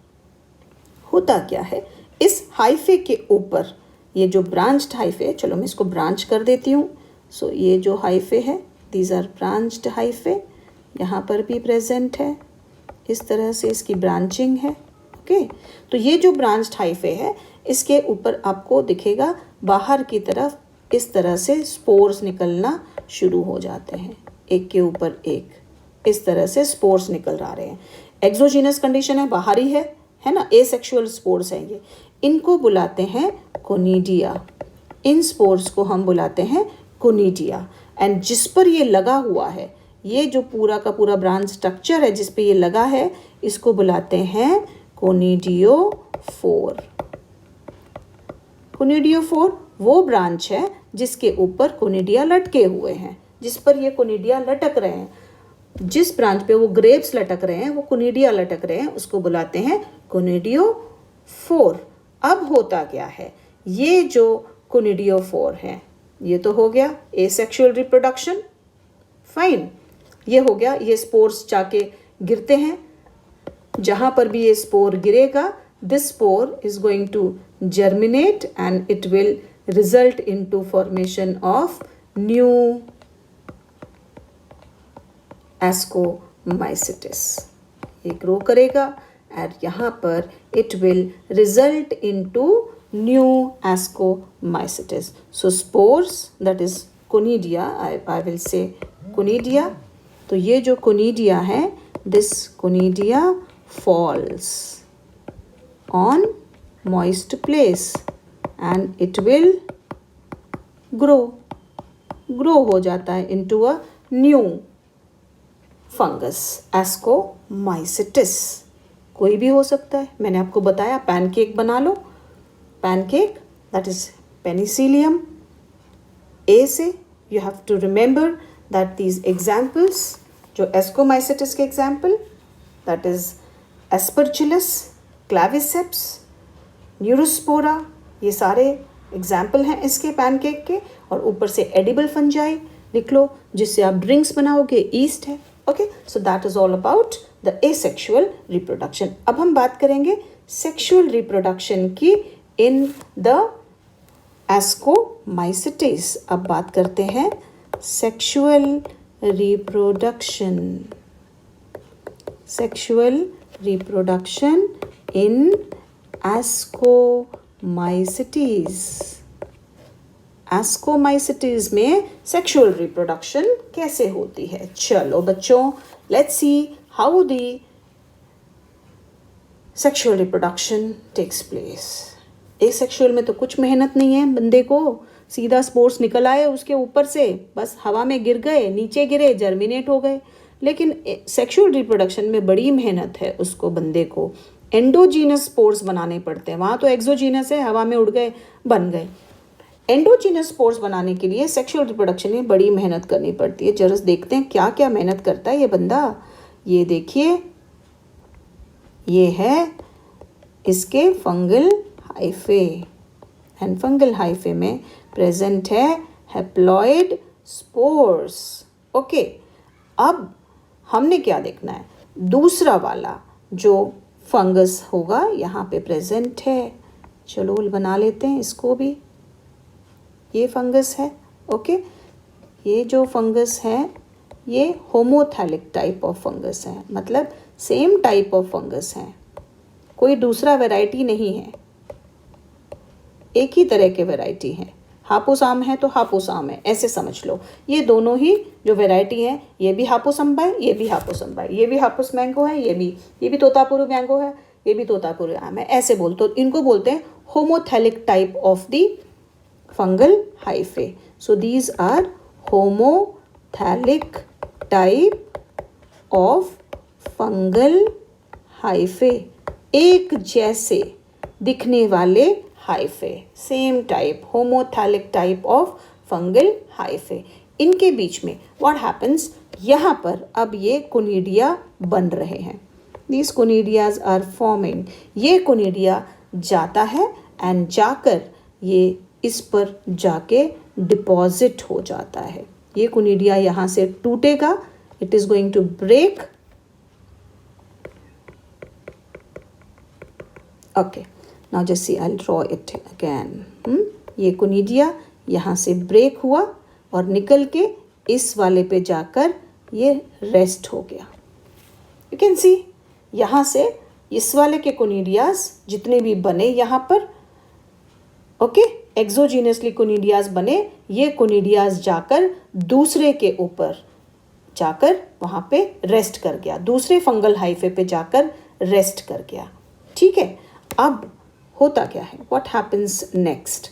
होता क्या है, इस हाइफे के ऊपर ये जो ब्रांच्ड हाइफे, चलो मैं इसको ब्रांच कर देती हूँ। सो ये जो हाइफे है, दीज आर ब्रांच्ड हाइफे, यहाँ पर भी प्रेजेंट है, इस तरह से इसकी ब्रांचिंग है। ओके, तो ये जो ब्रांच्ड हाइफे है इसके ऊपर आपको दिखेगा बाहर की तरफ इस तरह से स्पोर्स निकलना शुरू हो जाते हैं, एक के ऊपर एक, इस तरह से स्पोर्स निकल रहे हैं। एक्सोजीनस कंडीशन है, बाहरी है ना, एसेक्सुअल स्पोर्स हैं ये। इनको बुलाते हैं कोनिडिया। इन स्पोर्स को हम बुलाते हैं कोनिडिया। एंड जिस पर ये लगा हुआ है, ये जो पूरा का पूरा ब्रांच स्ट्रक्चर है जिस पे ये लगा है, इसको बुलाते हैं कोनिडियोफोर। कोनिडियोफोर वो ब्रांच है जिसके ऊपर कोनिडिया लटके हुए हैं, जिस पर ये कोनिडिया लटक रहे हैं। जिस ब्रांच पे वो ग्रेप्स लटक रहे हैं, वो कोनिडिया लटक रहे हैं, उसको बुलाते हैं कोनिडियोफोर। अब होता क्या है, ये जो कोनिडियोफोर है, ये तो हो गया एसेक्सुअल रिप्रोडक्शन, फाइन, ये हो गया। ये स्पोर्स जाके गिरते हैं, जहां पर भी ये स्पोर गिरेगा, this spore is going to germinate and it will result into formation of new ascomycetes। ये ग्रो करेगा और यहाँ पर it will result into new ascomycetes। So spores, that is conidia, I will say conidia। तो ये जो conidia है, this conidia falls on moist place and it will grow हो जाता है into a new fungus, ascomycetes। कोई भी हो सकता है, मैंने आपको बताया पैनकेक बना लो, pancake that is penicillium A से। you have to remember that these examples, जो ascomycetes के example, that is aspergillus, claviceps, Neurospora, ये सारे एग्जाम्पल हैं इसके पैनकेक के। और ऊपर से एडिबल फंजाई लिख लो, जिससे आप ड्रिंक्स बनाओगे, ईस्ट है। Okay, so that is all about the asexual reproduction. अब हम बात करेंगे सेक्सुअल रिप्रोडक्शन की इन द एस्कोमाइसिटीज। अब बात करते हैं sexual reproduction, sexual reproduction in Ascomycetes. Ascomycetes में सेक्सुअल रिप्रोडक्शन कैसे होती है? चलो बच्चों, let's see how the sexual reproduction takes place. Asexual में तो कुछ मेहनत नहीं है, बंदे को सीधा स्पोर्स निकल आए उसके ऊपर से, बस हवा में गिर गए, नीचे गिरे, जर्मिनेट हो गए। लेकिन सेक्सुअल रिप्रोडक्शन में बड़ी मेहनत है, उसको बंदे को एंडोजीनस स्पोर्स बनाने पड़ते हैं। वहाँ तो एक्सोजीनस है, हवा में उड़ गए, बन गए। एंडोजीनस स्पोर्स बनाने के लिए सेक्सुअल रिप्रोडक्शन में बड़ी मेहनत करनी पड़ती है। जरा देखते हैं क्या क्या मेहनत करता है ये बंदा। ये देखिए, ये है इसके fungal hyphae, and fungal hyphae में प्रेजेंट है हैप्लॉइड स्पोर्स। ओके, अब हमने क्या देखना है, दूसरा वाला जो फंगस होगा यहाँ पे प्रेजेंट है। चलो बना लेते हैं इसको भी, ये फंगस है। ओके, ये जो फंगस है ये होमोथैलिक टाइप ऑफ फंगस है, मतलब सेम टाइप ऑफ फंगस है, कोई दूसरा वैरायटी नहीं है, एक ही तरह के वैरायटी है। हापुस आम है तो हापुस आम है, ऐसे समझ लो। ये दोनों ही जो वैरायटी है, ये भी हापुस अम्बा है, ये भी हापुस अम्बा है, ये भी हापुस मैंगो है, ये भी तोतापुरी मैंगो है, ये भी तोतापुरी आम है, ऐसे बोलते। तो इनको बोलते हैं homothallic type of the fungal hyphae. So these are homothallic type of fungal hyphae, एक जैसे दिखने वाले hyphae, same type, homothallic type of fungal hyphae. इनके बीच में व्हाट हैपन्स, यहाँ पर अब ये कोनिडिया बन रहे हैं, दीज कोनिडियाज आर फॉर्मिंग। ये कोनिडिया जाता है एंड जाकर ये इस पर जाके डिपॉजिट हो जाता है। ये कोनिडिया यहाँ से टूटेगा, it is going to break. Okay, now just see, I will draw it again. ये कोनिडिया यहाँ से ब्रेक हुआ और निकल के इस वाले पे जाकर ये रेस्ट हो गया। यू कैन सी, यहाँ से इस वाले के कोनिडियाज जितने भी बने यहाँ पर, ओके, एक्सोजीनसली कोनिडियाज बने, ये कोनिडियाज जाकर दूसरे के ऊपर जाकर वहाँ पे रेस्ट कर गया, दूसरे फंगल हाइफे पे जाकर रेस्ट कर गया। ठीक है, अब होता क्या है, व्हाट हैपन्स नेक्स्ट,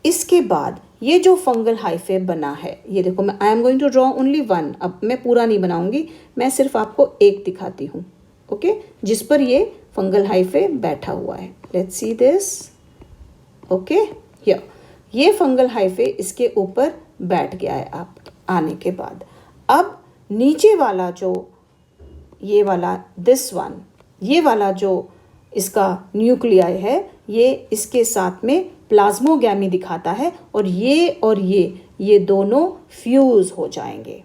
इसके बाद ये जो फंगल हाइफे बना है, ये देखो, मैं I am going to draw only one, अब मैं पूरा नहीं बनाऊंगी, मैं सिर्फ आपको एक दिखाती हूँ, ओके, जिस पर ये फंगल हाइफे बैठा हुआ है। लेट्स सी दिस, ओके, ये फंगल हाइफे इसके ऊपर बैठ गया है आप आने के बाद। अब नीचे वाला जो ये वाला दिस वन, ये वाला जो इसका न्यूक्लियाई है, ये इसके साथ में प्लाज्मोगैमी दिखाता है और ये दोनों फ्यूज हो जाएंगे।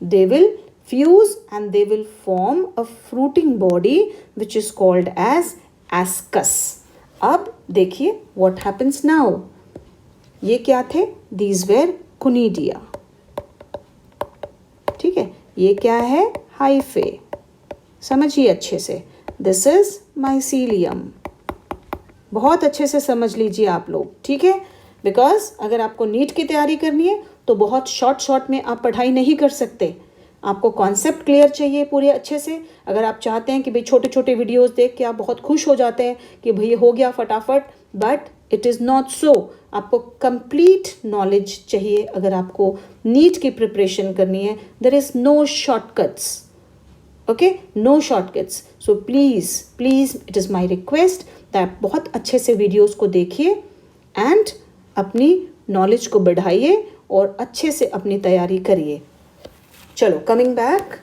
They will fuse and they will form a fruiting body which is called as ascus. अब देखिए what happens now. ये क्या थे? These were conidia. ठीक है, ये क्या है? हाइफे। समझिए अच्छे से, दिस इज माइसीलियम। बहुत अच्छे से समझ लीजिए आप लोग, ठीक है, बिकॉज अगर आपको नीट की तैयारी करनी है तो बहुत शॉर्ट में आप पढ़ाई नहीं कर सकते। आपको कॉन्सेप्ट क्लियर चाहिए पूरे अच्छे से। अगर आप चाहते हैं कि भाई छोटे छोटे वीडियोस देख के आप बहुत खुश हो जाते हैं कि भाई हो गया फटाफट, but it is not so. आपको कंप्लीट नॉलेज चाहिए अगर आपको नीट की प्रिपरेशन करनी है। There is no shortcuts, okay, no shortcuts. So please it is my request that बहुत अच्छे से वीडियोज़ को देखिए एंड अपनी नॉलेज को बढ़ाइए और अच्छे से अपनी तैयारी करिए। चलो कमिंग बैक,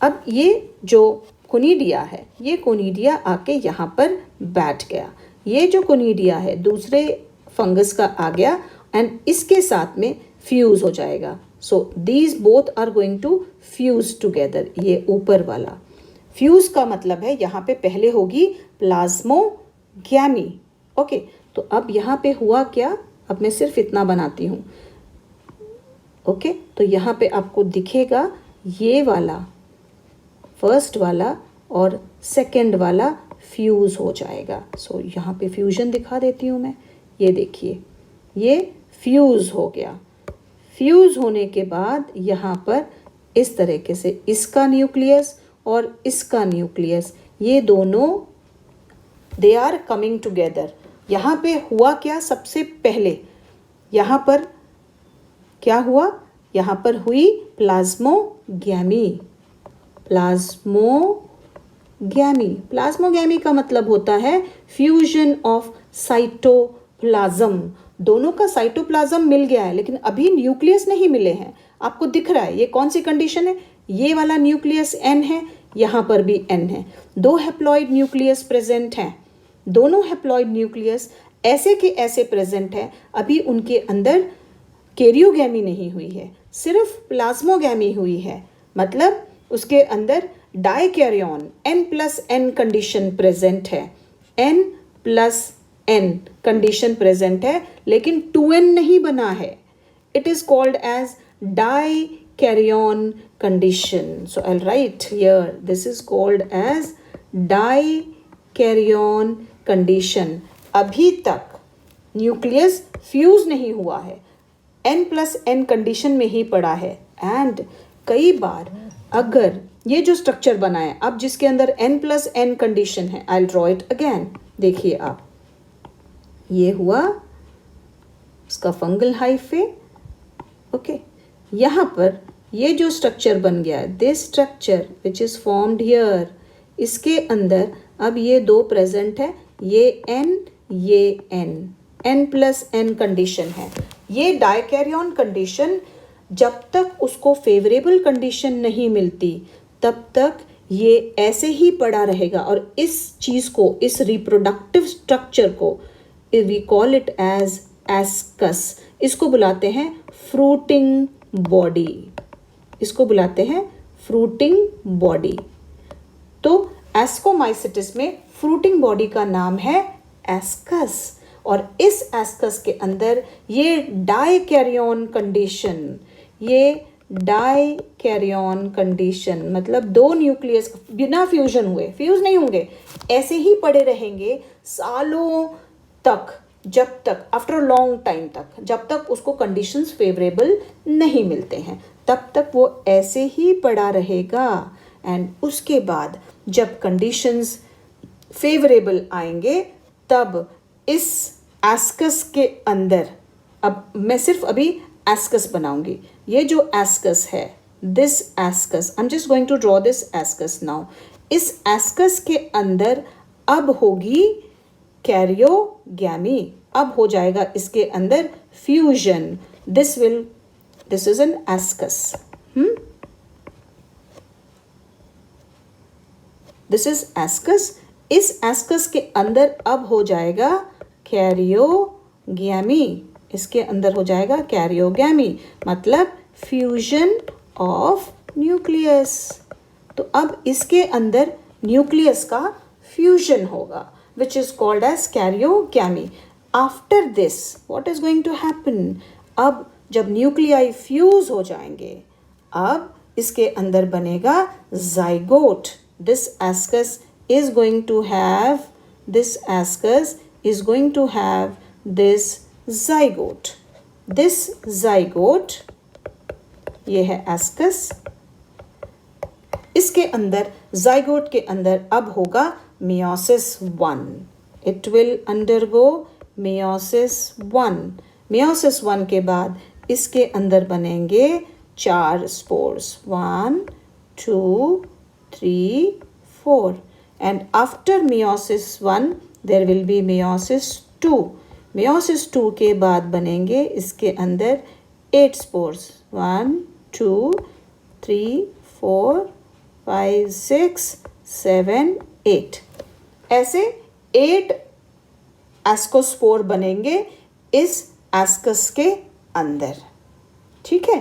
अब ये जो कोनिडिया है, ये कोनिडिया आके यहाँ पर बैठ गया। ये जो कोनिडिया है दूसरे फंगस का आ गया एंड इसके साथ में फ्यूज़ हो जाएगा। So these both are going to fuse together. ये ऊपर वाला फ्यूज़ का मतलब है यहाँ पे पहले होगी प्लाज्मोगैमी, ओके। तो अब यहाँ पे हुआ क्या, अब मैं सिर्फ इतना बनाती हूँ, ओके। तो यहाँ पे आपको दिखेगा ये वाला फर्स्ट वाला और सेकंड वाला फ्यूज़ हो जाएगा। सो यहाँ पे फ्यूजन दिखा देती हूँ मैं। ये देखिए, ये फ्यूज़ हो गया। फ्यूज़ होने के बाद यहाँ पर इस तरीके से इसका न्यूक्लियस और इसका न्यूक्लियस, ये दोनों दे आर कमिंग टुगेदर। यहाँ पे हुआ क्या, सबसे पहले यहाँ पर क्या हुआ, यहाँ पर हुई प्लाज्मोगैमी। प्लाज्मोगैमी का मतलब होता है फ्यूजन ऑफ साइटोप्लाज्म। दोनों का साइटोप्लाज्म मिल गया है लेकिन अभी न्यूक्लियस नहीं मिले हैं। आपको दिख रहा है ये कौन सी कंडीशन है, ये वाला न्यूक्लियस N है, यहाँ पर भी N है। दो हैप्लॉइड न्यूक्लियस प्रेजेंट हैं, दोनों हैप्लॉइड न्यूक्लियस ऐसे के ऐसे प्रेजेंट हैं। अभी उनके अंदर कैरियोगैमी नहीं हुई है, सिर्फ प्लाज्मोगैमी हुई है। मतलब उसके अंदर डाइकैरियन N+N कंडीशन प्रेजेंट है, N+N कंडीशन प्रेजेंट है, लेकिन 2N नहीं बना है। It is called as dikaryon condition. So I will write here, this is called as dikaryon condition. अभी तक न्यूक्लियस फ्यूज नहीं हुआ है, N+N कंडीशन में ही पड़ा है। एंड कई बार अगर ये जो स्ट्रक्चर बना है अब जिसके अंदर N+N कंडीशन है, आई विल ड्रॉ इट अगेन। देखिए आप, ये हुआ इसका फंगल हाइफे, ओके। यहाँ पर ये जो स्ट्रक्चर बन गया है, this structure which is formed here, इसके अंदर अब ये दो प्रेजेंट है, ये N, ये N, N+N कंडीशन है। ये डाइकैरियन कंडीशन जब तक उसको फेवरेबल कंडीशन नहीं मिलती तब तक ये ऐसे ही पड़ा रहेगा। और इस चीज़ को, इस रिप्रोडक्टिव स्ट्रक्चर को we call it as ascus. इसको बुलाते हैं फ्रूटिंग बॉडी, इसको बुलाते हैं फ्रूटिंग बॉडी। तो एस्कोमाइसिटिस में फ्रूटिंग बॉडी का नाम है एस्कस। और इस एस्कस के अंदर ये डाइकैरियन कंडीशन, ये डाइकैरियन कंडीशन मतलब दो न्यूक्लियस बिना फ्यूजन हुए, फ्यूज नहीं होंगे, ऐसे ही पड़े रहेंगे सालों तक, जब तक आफ्टर लॉन्ग टाइम तक, जब तक उसको कंडीशंस फेवरेबल नहीं मिलते हैं तब तक वो ऐसे ही पड़ा रहेगा। एंड उसके बाद जब कंडीशंस फेवरेबल आएंगे तब इस एस्कस के अंदर अब मैं सिर्फ अभी एस्कस बनाऊंगी। ये जो एस्कस है, this ascus, I am just going to draw this ascus now. इस एस्कस के अंदर अब होगी कैरियोगैमी, अब हो जाएगा इसके अंदर fusion. This is an ascus, this is ascus. इस एस्कस के अंदर अब हो जाएगा कैरियोगैमी, इसके अंदर हो जाएगा कैरियोगैमी, मतलब फ्यूजन ऑफ न्यूक्लियस। तो अब इसके अंदर न्यूक्लियस का फ्यूजन होगा, which is called as karyogamy. After this what is going to happen, अब जब न्यूक्लियाई फ्यूज हो जाएंगे, अब इसके अंदर बनेगा zygote. This ascus is going to have this zygote. This zygote, ये है एस्कस, इसके अंदर zygote के अंदर अब होगा meiosis 1. It will undergo meiosis 1. meiosis 1 के बाद इसके अंदर बनेंगे 4 spores, 1 2 3 4, and after meiosis 1 there will be meiosis 2. meiosis 2 के बाद बनेंगे इसके अंदर 8 स्पोर्स, 1 2 3 4 5 6 7 8, ऐसे 8 एस्कोस्पोर बनेंगे इस एस्कस के अंदर, ठीक है।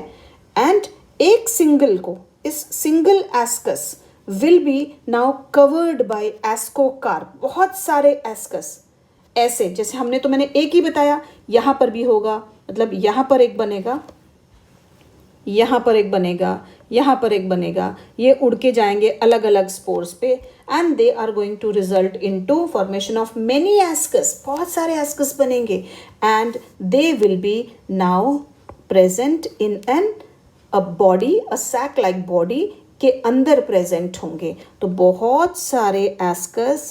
एंड एक सिंगल को, इस single ascus will be now covered by ascocarp. बहुत सारे एस्कस ऐसे, जैसे हमने तो मैंने एक ही बताया, यहाँ पर भी होगा, मतलब यहाँ पर एक बनेगा, यहाँ पर एक बनेगा, यहाँ पर एक बनेगा, ये उड़ के जाएंगे अलग अलग स्पोर्स पे, and they are going to result into formation of many ascus, बहुत सारे एस्कस बनेंगे, and they will be now present in an a body, a sac like body के अंदर प्रेजेंट होंगे। तो बहुत सारे एस्कस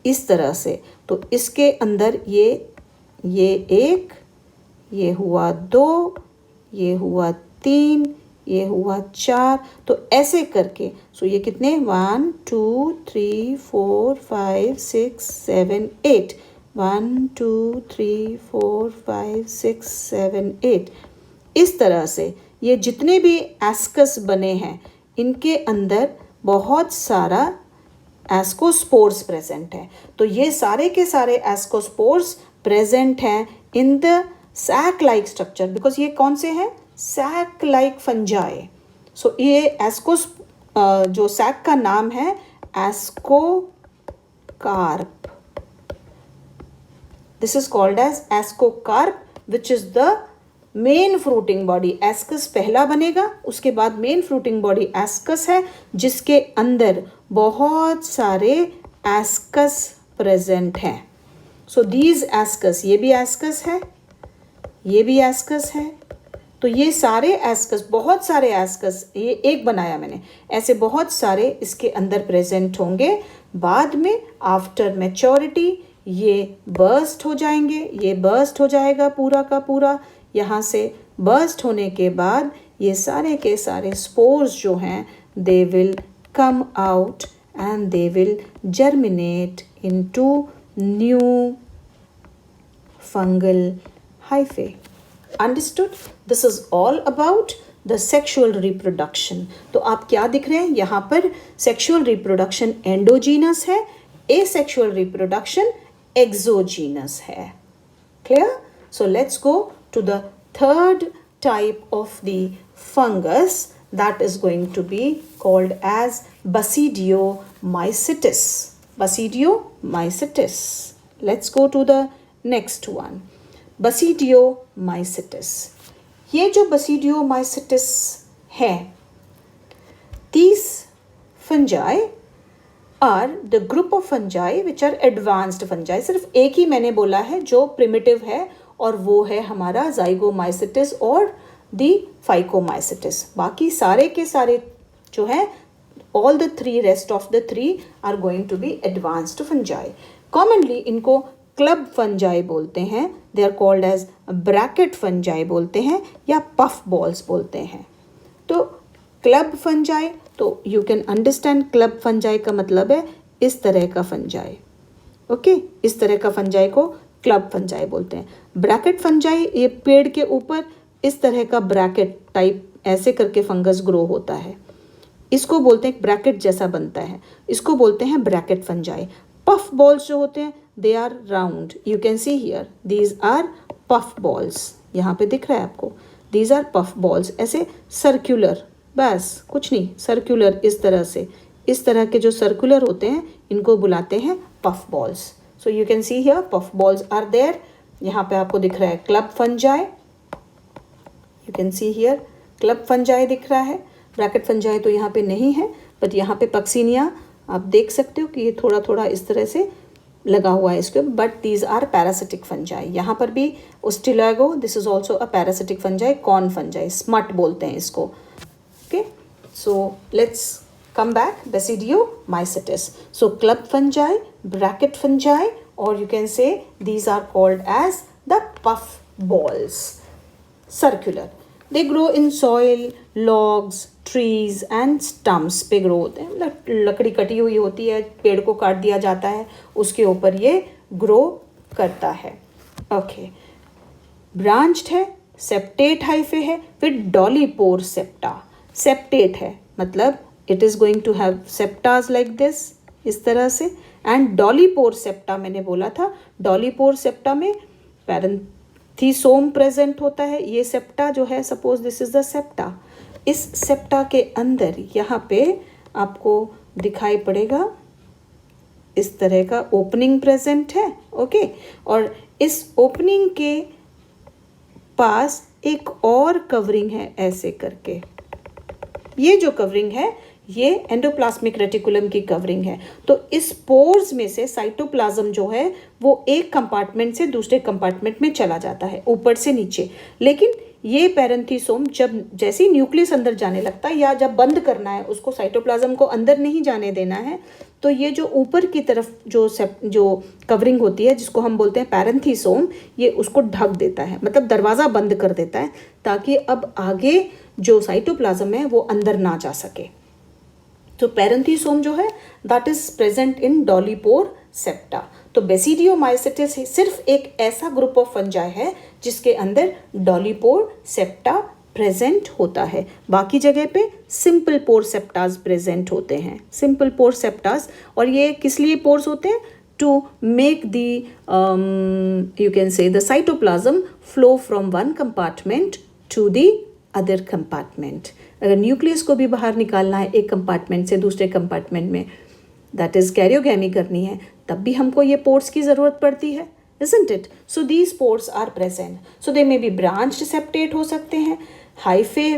इस तरह से, तो इसके अंदर ये एक, ये हुआ 2, ये हुआ 3, ये हुआ 4, तो ऐसे करके, सो ये कितने 1 2 3 4 5 6 7 8, 1 2 3 4 5 6 7 8, इस तरह से ये जितने भी एस्कस बने हैं इनके अंदर बहुत सारा एस्कोस्पोर्स प्रेजेंट है। तो ये सारे के सारे एस्कोस्पोर्स प्रेजेंट हैं in the sac like structure, because ये कौन से हैं, सैक लाइक फंजाई। सो ये एस्कोस जो सैक का नाम है ascocarp, this is called as ascocarp, which is the main fruiting body. Ascus पहला बनेगा, उसके बाद मेन फ्रूटिंग बॉडी एस्कस है, जिसके अंदर बहुत सारे एस्कस प्रेजेंट हैं। सो दीज एस्कस, ये भी एस्कस है, ये भी एस्कस है, तो ये सारे एस्कस, बहुत सारे एस्कस, ये एक बनाया मैंने, ऐसे बहुत सारे इसके अंदर प्रेजेंट होंगे। बाद में आफ्टर मैच्योरिटी ये बर्स्ट हो जाएंगे, ये बर्स्ट हो जाएगा पूरा का पूरा। यहाँ से बर्स्ट होने के बाद ये सारे के सारे स्पोर्स जो हैं they will come out and they will germinate into new fungal hyphae. Understood? This is all about the sexual reproduction. तो आप क्या दिख रहे हैं यहाँ पर, sexual reproduction endogenous है, asexual reproduction exogenous है. Clear? So let's go to the third type of the fungus, that is going to be called as Basidiomycetes. Basidiomycetes. Let's go to the next one. Basidiomycetes. ये जो Basidiomycetes है, these fungi are the group of fungi which are advanced fungi. सिर्फ एक ही मैंने बोला है जो primitive है, और वो है हमारा Zygomycetes और the Phycomycetes. बाकी सारे के सारे जो है, rest of the three are going to be advanced fungi. Commonly इनको क्लब फंजाई बोलते हैं, they are called as bracket fungi बोलते हैं या पफ बॉल्स बोलते हैं। तो क्लब फंजाई, तो you can understand club fungi का मतलब है इस तरह का फंजाई, ओके, इस तरह का फंजाई को क्लब फंजाई बोलते हैं। ब्रैकेट फंजाई, ये पेड़ के ऊपर इस तरह का ब्रैकेट टाइप ऐसे करके फंगस ग्रो होता है, इसको बोलते हैं, ब्रैकेट जैसा बनता है, इसको बोलते हैं ब्रैकेट फंजाई। पफ बॉल्स जो होते हैं they are round, you can see here these are puff balls, यहाँ पे दिख रहा है आपको, दीज आर पफ बॉल्स, ऐसे सर्कुलर, बस कुछ नहीं, सर्कुलर इस तरह से, इस तरह के जो सर्कुलर होते हैं इनको बुलाते हैं puff balls. So you can see here puff balls are there. यहाँ पे आपको दिख रहा है club fungi, you can see here club fungi दिख रहा है। ब्रैकेट फंजाई तो यहाँ पे नहीं है, बट यहाँ पे पक्सिनिया आप देख सकते हो कि ये थोड़ा थोड़ा इस तरह से लगा हुआ है इसके, but these are parasitic fungi. यहाँ पर भी Ustilago, this is also a parasitic fungi, corn fungi, smut बोलते हैं इसको। Okay, so let's come back, Basidiomycetes. So club fungi, bracket fungi, or you can say these are called as the puff balls, circular. They grow in soil, logs, trees and stumps पे grow होते हैं, लकड़ी कटी हुई होती है, पेड़ को काट दिया जाता है, उसके ऊपर ये grow करता है। ओके, ब्रांच्ड है, सेप्टेट हाइफे है, फिर डॉलीपोर सेप्टा। सेप्टेट है मतलब it is going to have septas like this, इस तरह से, and डॉलीपोर सेप्टा मैंने बोला था, डॉलीपोर सेप्टा में पैरेंथीसोम प्रेजेंट होता है। ये सेप्टा जो है, suppose this is the septa, इस सेप्टा के अंदर यहाँ पे आपको दिखाई पड़ेगा इस तरह का ओपनिंग प्रेजेंट है, ओके, और इस ओपनिंग के पास एक और कवरिंग है ऐसे करके, ये जो कवरिंग है ये एंडोप्लाज्मिक रेटिकुलम की कवरिंग है। तो इस पोर्स में से साइटोप्लाज्म जो है वो एक कंपार्टमेंट से दूसरे कंपार्टमेंट में चला जाता है, ऊपर से नीचे। लेकिन ये पैरेंथीसोम जब जैसे ही न्यूक्लियस अंदर जाने लगता है, या जब बंद करना है उसको, साइटोप्लाज्म को अंदर नहीं जाने देना है, तो ये जो ऊपर की तरफ जो कवरिंग होती है जिसको हम बोलते हैं पैरेंथीसोम, ये उसको ढक देता है, मतलब दरवाज़ा बंद कर देता है, ताकि अब आगे जो साइटोप्लाज्म है वो अंदर ना जा सके। तो पैरेंथीसोम जो है that is present in डॉलीपोर septa. तो बेसिडियोमाइसेटिस सिर्फ एक ऐसा ग्रुप ऑफ फंजाई है जिसके अंदर डॉलीपोर सेप्टा प्रेजेंट होता है, बाकी जगह पे सिंपल पोर सेप्टास प्रेजेंट होते हैं, सिंपल पोर सेप्टास। और ये किस लिए पोर्स होते हैं? To make the you can say the cytoplasm flow from one compartment to the other compartment. अगर न्यूक्लियस को भी बाहर निकालना है एक कंपार्टमेंट से दूसरे कंपार्टमेंट में, दैट इज कैरियोगैमी करनी है, तब भी हमको ये पोर्स की ज़रूरत पड़ती है, isn't it? So these pores are present. So they may be branched septate हो सकते हैं, हाइफे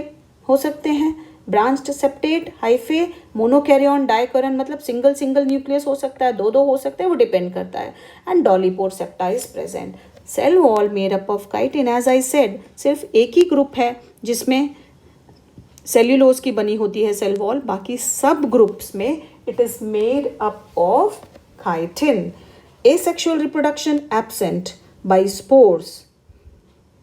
हो सकते हैं, ब्रांच्ड सेप्टेट, हाइफे, मोनोकैरियन, डाइकोरन, मतलब सिंगल सिंगल न्यूक्लियस हो सकता है, दो दो हो सकते हैं, वो डिपेंड करता है। And dolipore septa is present. Cell wall made up of chitin, as I said, सिर्फ एक ही ग्रुप है जिसमें सेल्यूलोज की बनी होती है सेल वॉल, बाकी सब ग्रुप्स में it is made up of chitin. Asexual reproduction absent by spores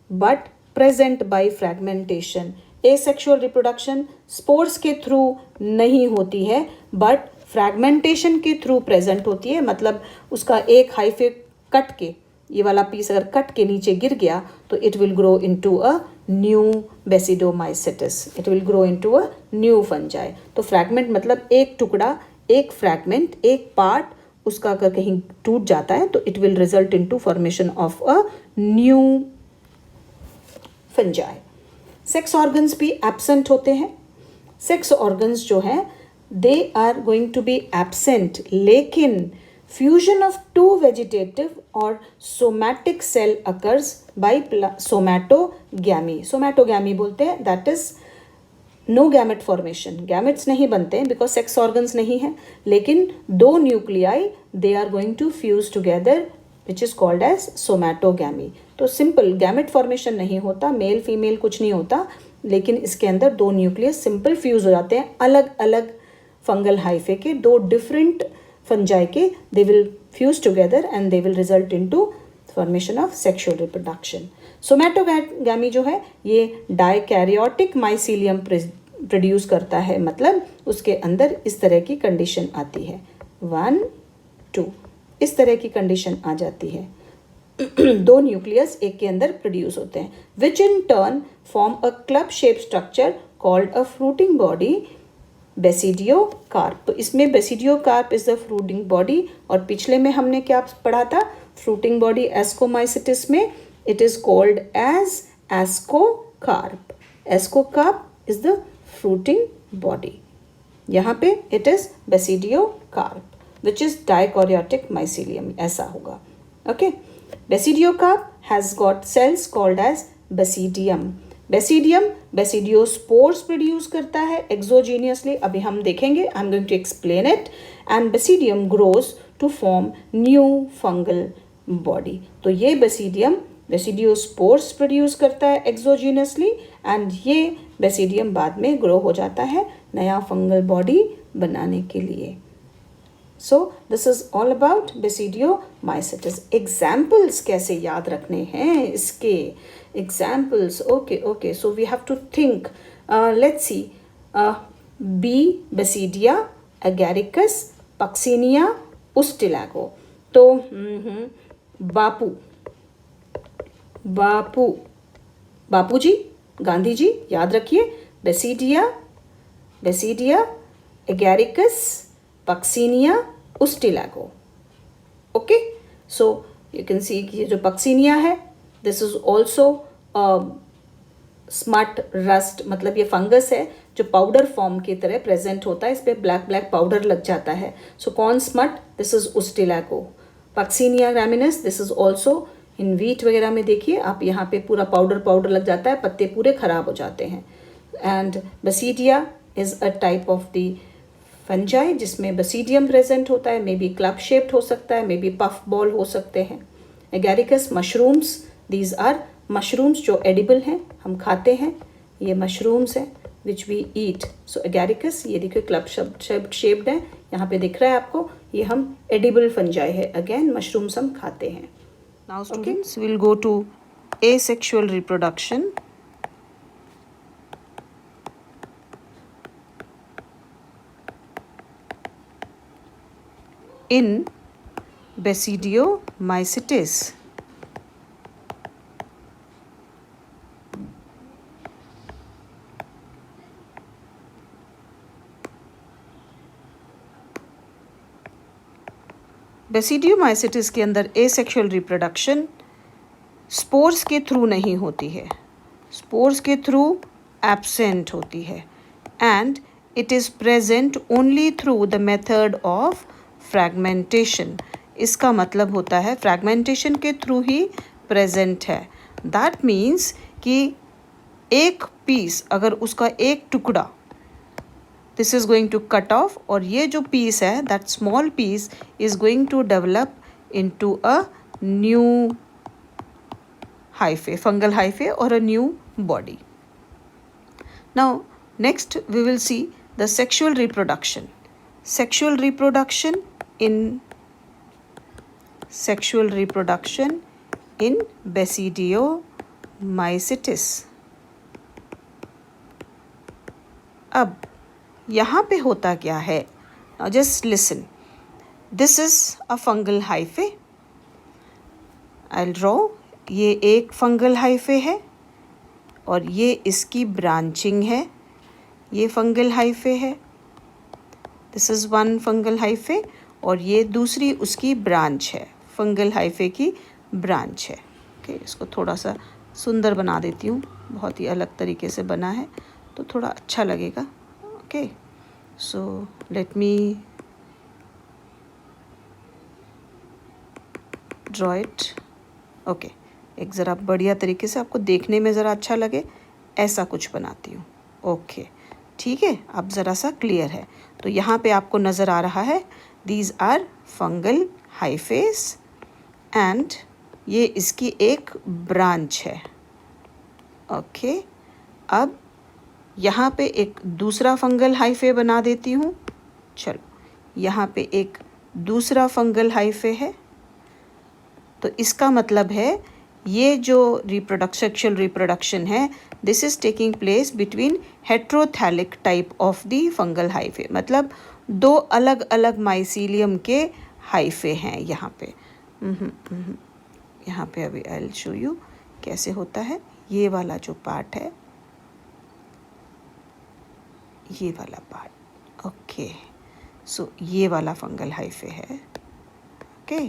but present by fragmentation. Asexual reproduction spores के थ्रू नहीं होती है but fragmentation के थ्रू present होती है, मतलब उसका एक हाइफे कट के, ये वाला पीस अगर कट के नीचे गिर गया तो it will grow into a new Basidiomycetes. It will grow into a new fungi. तो fragment मतलब एक टुकड़ा, एक फ्रैगमेंट, एक पार्ट उसका अगर कहीं टूट जाता है तो it will result into formation of a new fungi. Sex organs भी एब्सेंट होते हैं। सेक्स ऑर्गन्स जो हैं they are going to be absent, लेकिन फ्यूजन ऑफ टू वेजिटेटिव और somatic cell occurs by somatogamy. Somatogamy बोलते हैं, that is no gamete formation, gametes नहीं बनते हैं बिकॉज सेक्स ऑर्गन्स नहीं है, लेकिन दो nuclei they are going to fuse together which is called as somatogamy. तो सिंपल गैमेट फॉर्मेशन नहीं होता, मेल फीमेल कुछ नहीं होता, लेकिन इसके अंदर दो न्यूक्लियस सिंपल फ्यूज हो जाते हैं अलग अलग फंगल हाइफे के, दो डिफरेंट फंजाई के, they will fuse together and they will result into formation of sexual reproduction. Somatogamy जो है ये डाइकैरियोटिक माइसीलियम प्रोड्यूस करता है, मतलब उसके अंदर इस तरह की कंडीशन आती है, 1 2 इस तरह की कंडीशन आ जाती है। 2 न्यूक्लियस एक के अंदर प्रोड्यूस होते हैं, which in turn form a club shape structure called a fruiting body, basidiocarp. इसमें basidiocarp is the fruiting body, और पिछले में हमने क्या पढ़ा था, फ्रूटिंग बॉडी एस्कोमाइसिटिस में it is called as ascocarp. Ascocarp is the fruiting body, यहाँ पे it is basidiocarp which is dikaryotic mycelium, ऐसा होगा। Okay, basidiocarp has got cells called as basidium. Basidium basidiospores produce करता है exogenously, अभी हम देखेंगे, I am going to explain it. And basidium grows to form new fungal body. तो ये basidium basidiospores produce करता है एक्सोजीनियसली, एंड ये बेसिडियम बाद में ग्रो हो जाता है नया फंगल बॉडी बनाने के लिए। So this is all about basidiomycetes. Examples कैसे याद रखने हैं इसके examples? Okay. So we have to think. Let's see. B. Basidia, agaricus, Puccinia, Ustilago. तो बापू जी, गांधी जी, याद रखिए, basidia, Agaricus, Puccinia, Ustilago. Okay, so you can see कि ये जो पक्सीनिया है, this is also smut rust, मतलब ये फंगस है जो पाउडर फॉर्म की तरह प्रेजेंट होता है, इस पर ब्लैक पाउडर लग जाता है। So corn smut, this is Ustilago. Puccinia graminis, this is also in wheat वगैरह में देखिए आप, यहाँ पे पूरा पाउडर लग जाता है, पत्ते पूरे खराब हो जाते हैं। And basidia is a type of the fungi जिसमें बसीडियम प्रेजेंट होता है, मे बी क्लब शेप्ड हो सकता है, मे बी पफ बॉल हो सकते हैं। Agaricus mushrooms, these are mushrooms जो एडिबल हैं, हम खाते हैं, ये मशरूम्स हैं विच वी ईट। सो एगैरिकस, ये देखिए क्लब शेप्ड है, यहाँ पे दिख रहा है आपको, ये हम एडिबल फंजाई है, अगेन मशरूम्स हम खाते हैं। Now students will go to asexual reproduction. In Basidiomycetes. Basidiomycetes के अंदर एसेक्सुअल रिप्रोडक्शन स्पोर्स के थ्रू नहीं होती है, स्पोर्स के थ्रू एब्सेंट होती है, and it is present only through the method of fragmentation. इसका मतलब होता है फ्रैगमेंटेशन के थ्रू ही प्रेजेंट है। दैट मीन्स कि एक पीस, अगर उसका एक टुकड़ा, this is going to cut off, और ये जो पीस है, that small piece is going to develop into a new hyphae, fungal hyphae, or a new body. Now next we will see the sexual reproduction. Sexual reproduction in Basidiomycetes. अब यहाँ पे होता क्या है? Now just listen. This is a fungal hyphae. I'll draw. ये एक fungal hyphae है और ये इसकी ब्रांचिंग है, ये फंगल हाइफे है, this is one fungal hyphae, और ये दूसरी उसकी ब्रांच है, फंगल हाइफे की ब्रांच है। ओके, इसको थोड़ा सा सुंदर बना देती हूँ, बहुत ही अलग तरीके से बना है तो थोड़ा अच्छा लगेगा। Okay, so let me draw it. Okay, एक ज़रा बढ़िया तरीके से आपको देखने में ज़रा अच्छा लगे ऐसा कुछ बनाती हूँ। ओके, ठीक है, अब ज़रा सा क्लियर है। तो यहाँ पे आपको नज़र आ रहा है, दीज आर फंगल हाइफेस, एंड ये इसकी एक ब्रांच है। ओके, अब यहाँ पे एक दूसरा फंगल हाइफे बना देती हूँ। चलो, यहाँ पे एक दूसरा फंगल हाइफे है। तो इसका मतलब है ये जो सेक्शुअल रिप्रोडक्शन है, this is taking place between heterothallic type of the fungal hyphae, मतलब दो अलग अलग माइसीलियम के हाइफे हैं यहाँ पे। यहाँ पे अभी आई विल शो यू कैसे होता है। ये वाला जो पार्ट है, ये वाला पार्ट, ओके, सो ये वाला फंगल हाइफे है। ओके,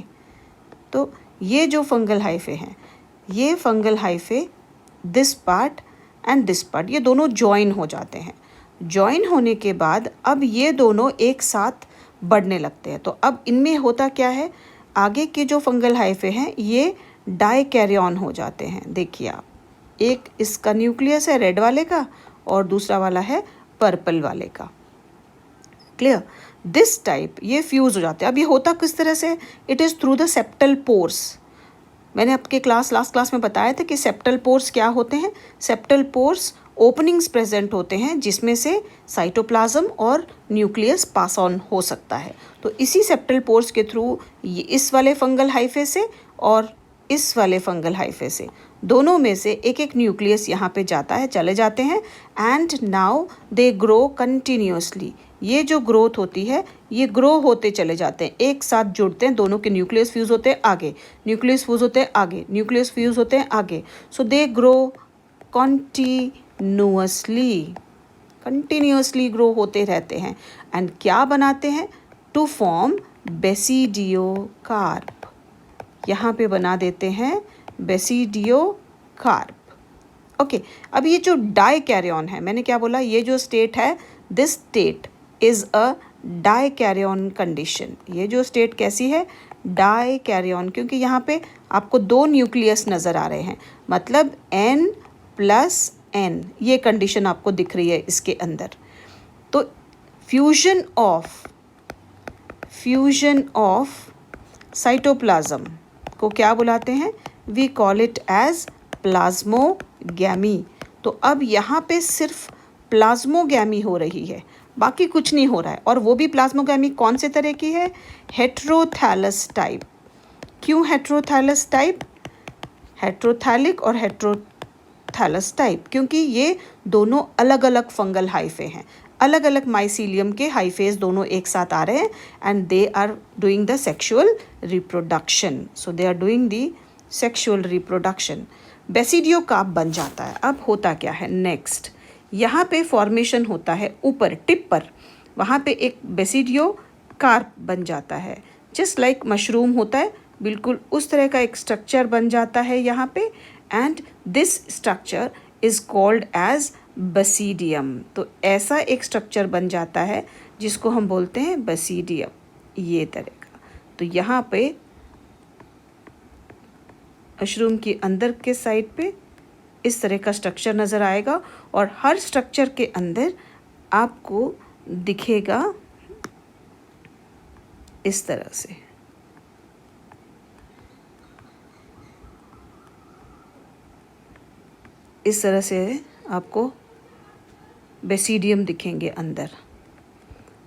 तो ये जो फंगल हाइफे हैं, ये fungal hyphae this part and this part, ये दोनों जॉइन हो जाते हैं। जॉइन होने के बाद अब ये दोनों एक साथ बढ़ने लगते हैं। तो अब इनमें होता क्या है, आगे के जो फंगल हाइफे हैं ये डाइकैरियन हो जाते हैं। देखिए आप, एक इसका न्यूक्लियस है रेड वाले का और दूसरा वाला है पर्पल वाले का। क्लियर? दिस टाइप ये फ्यूज हो जाते हैं। अब ये होता किस तरह से, it is through the septal pores. मैंने आपके लास्ट क्लास में बताया था कि सेप्टल पोर्स क्या होते हैं। सेप्टल पोर्स ओपनिंग्स प्रेजेंट होते हैं जिसमें से साइटोप्लाज्म और न्यूक्लियस पास ऑन हो सकता है। तो इसी सेप्टल पोर्स के थ्रू इस वाले फंगल हाइफे से और इस वाले फंगल हाइफे से, दोनों में से एक एक न्यूक्लियस यहाँ पे जाता है, चले जाते हैं, and now they grow continuously. ये जो ग्रोथ होती है ये ग्रो होते चले जाते हैं, एक साथ जुड़ते हैं, दोनों के न्यूक्लियस फ्यूज होते हैं आगे, न्यूक्लियस फ्यूज होते हैं आगे, न्यूक्लियस फ्यूज होते हैं आगे। सो दे ग्रो कंटिन्यूसली ग्रो होते रहते हैं। एंड क्या बनाते हैं, टू फॉर्म बेसिडियोकार्प। यहाँ पे बना देते हैं बेसिडियोकार्प। ओके, अब ये जो डाइकैरियन है, मैंने क्या बोला, ये जो स्टेट है, this state is a dikaryon condition. ये जो स्टेट कैसी है, डाइकैरियन, क्योंकि यहाँ पे आपको दो न्यूक्लियस नज़र आ रहे हैं, मतलब N+N, ये कंडीशन आपको दिख रही है इसके अंदर। तो फ्यूजन ऑफ साइटोप्लाज्म को क्या बुलाते हैं, we call it as plasmogamy. तो अब यहाँ पे सिर्फ प्लाज्मोगैमी हो रही है, बाकी कुछ नहीं हो रहा है। और वो भी प्लाज्मोगैमी कौन से तरह की है, हेट्रोथैलस टाइप। क्यों हेट्रोथैलस टाइप, हेट्रोथैलिक और हेट्रोथैलस टाइप, क्योंकि ये दोनों अलग अलग फंगल हाइफे हैं, अलग अलग माइसीलियम के हाइफेज दोनों एक साथ आ रहे हैं, and they are doing the sexual reproduction. So they are doing the sexual reproduction. Basidiocarp बन जाता है। अब होता क्या है नेक्स्ट, यहाँ पे फॉर्मेशन होता है ऊपर टिप पर, वहाँ पे एक बेसिडियोकार्प बन जाता है, जस्ट लाइक मशरूम होता है, बिल्कुल उस तरह का एक स्ट्रक्चर बन जाता है यहाँ पे। And this structure is called as basidium. तो ऐसा एक स्ट्रक्चर बन जाता है जिसको हम बोलते हैं बसीडियम, ये तरह का। तो यहाँ पे मशरूम के अंदर के साइड पे इस तरह का स्ट्रक्चर नज़र आएगा, और हर स्ट्रक्चर के अंदर आपको दिखेगा इस तरह से। इस तरह से आपको बेसिडियम दिखेंगे अंदर।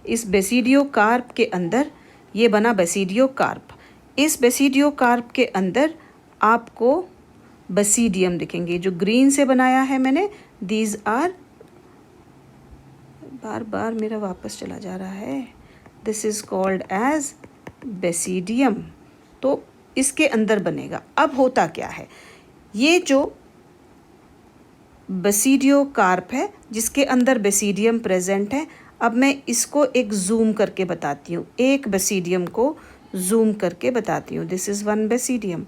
इस बेसिडियोकार्प के अंदर ये बना बेसिडियोकार्प। इस बेसिडियोकार्प के अंदर आपको बसीडियम दिखेंगे, जो ग्रीन से बनाया है मैंने, दीज आर, बार मेरा वापस चला जा रहा है, this is called as basidium. तो इसके अंदर बनेगा। अब होता क्या है, ये जो बसीडियोकार्प है जिसके अंदर बेसिडियम प्रेजेंट है, अब मैं इसको एक जूम करके बताती हूँ, एक बेसिडियम को जूम करके बताती हूँ। This is one basidium.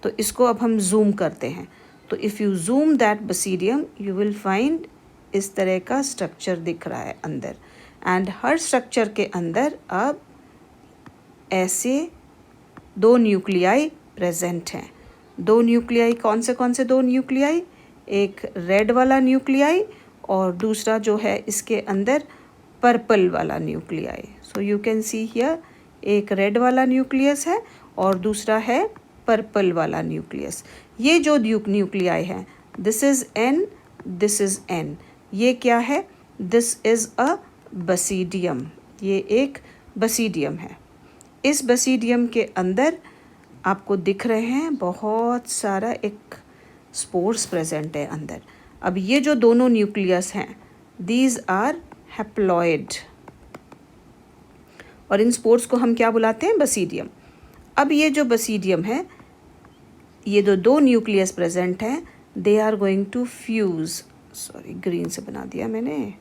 तो इसको अब हम जूम करते हैं। तो if you zoom that basidium you will find इस तरह का स्ट्रक्चर दिख रहा है अंदर, एंड हर स्ट्रक्चर के अंदर अब ऐसे दो न्यूक्लियाई प्रेजेंट हैं। दो न्यूक्लियाई कौन से दो न्यूक्लियाई, एक रेड वाला न्यूक्लियाई और दूसरा जो है इसके अंदर पर्पल वाला nuclei. So you can see here, एक रेड वाला न्यूक्लियस है और दूसरा है पर्पल वाला न्यूक्लियस। ये जो न्यूक्लियाई है, this is N, this is N। ये क्या है, दिस इज़ अ बसीडियम, ये एक बसीडियम है। इस बेसिडियम के अंदर आपको दिख रहे हैं बहुत सारा एक स्पोर्स प्रेजेंट है अंदर। अब ये जो दोनों न्यूक्लियस हैं, दीज आर हैप्लॉइड, और इन स्पोर्स को हम क्या बुलाते हैं? बेसिडियम। अब ये जो बेसिडियम है, ये दो न्यूक्लियस प्रेजेंट हैं, they are going to fuse, sorry green से बना दिया मैंने,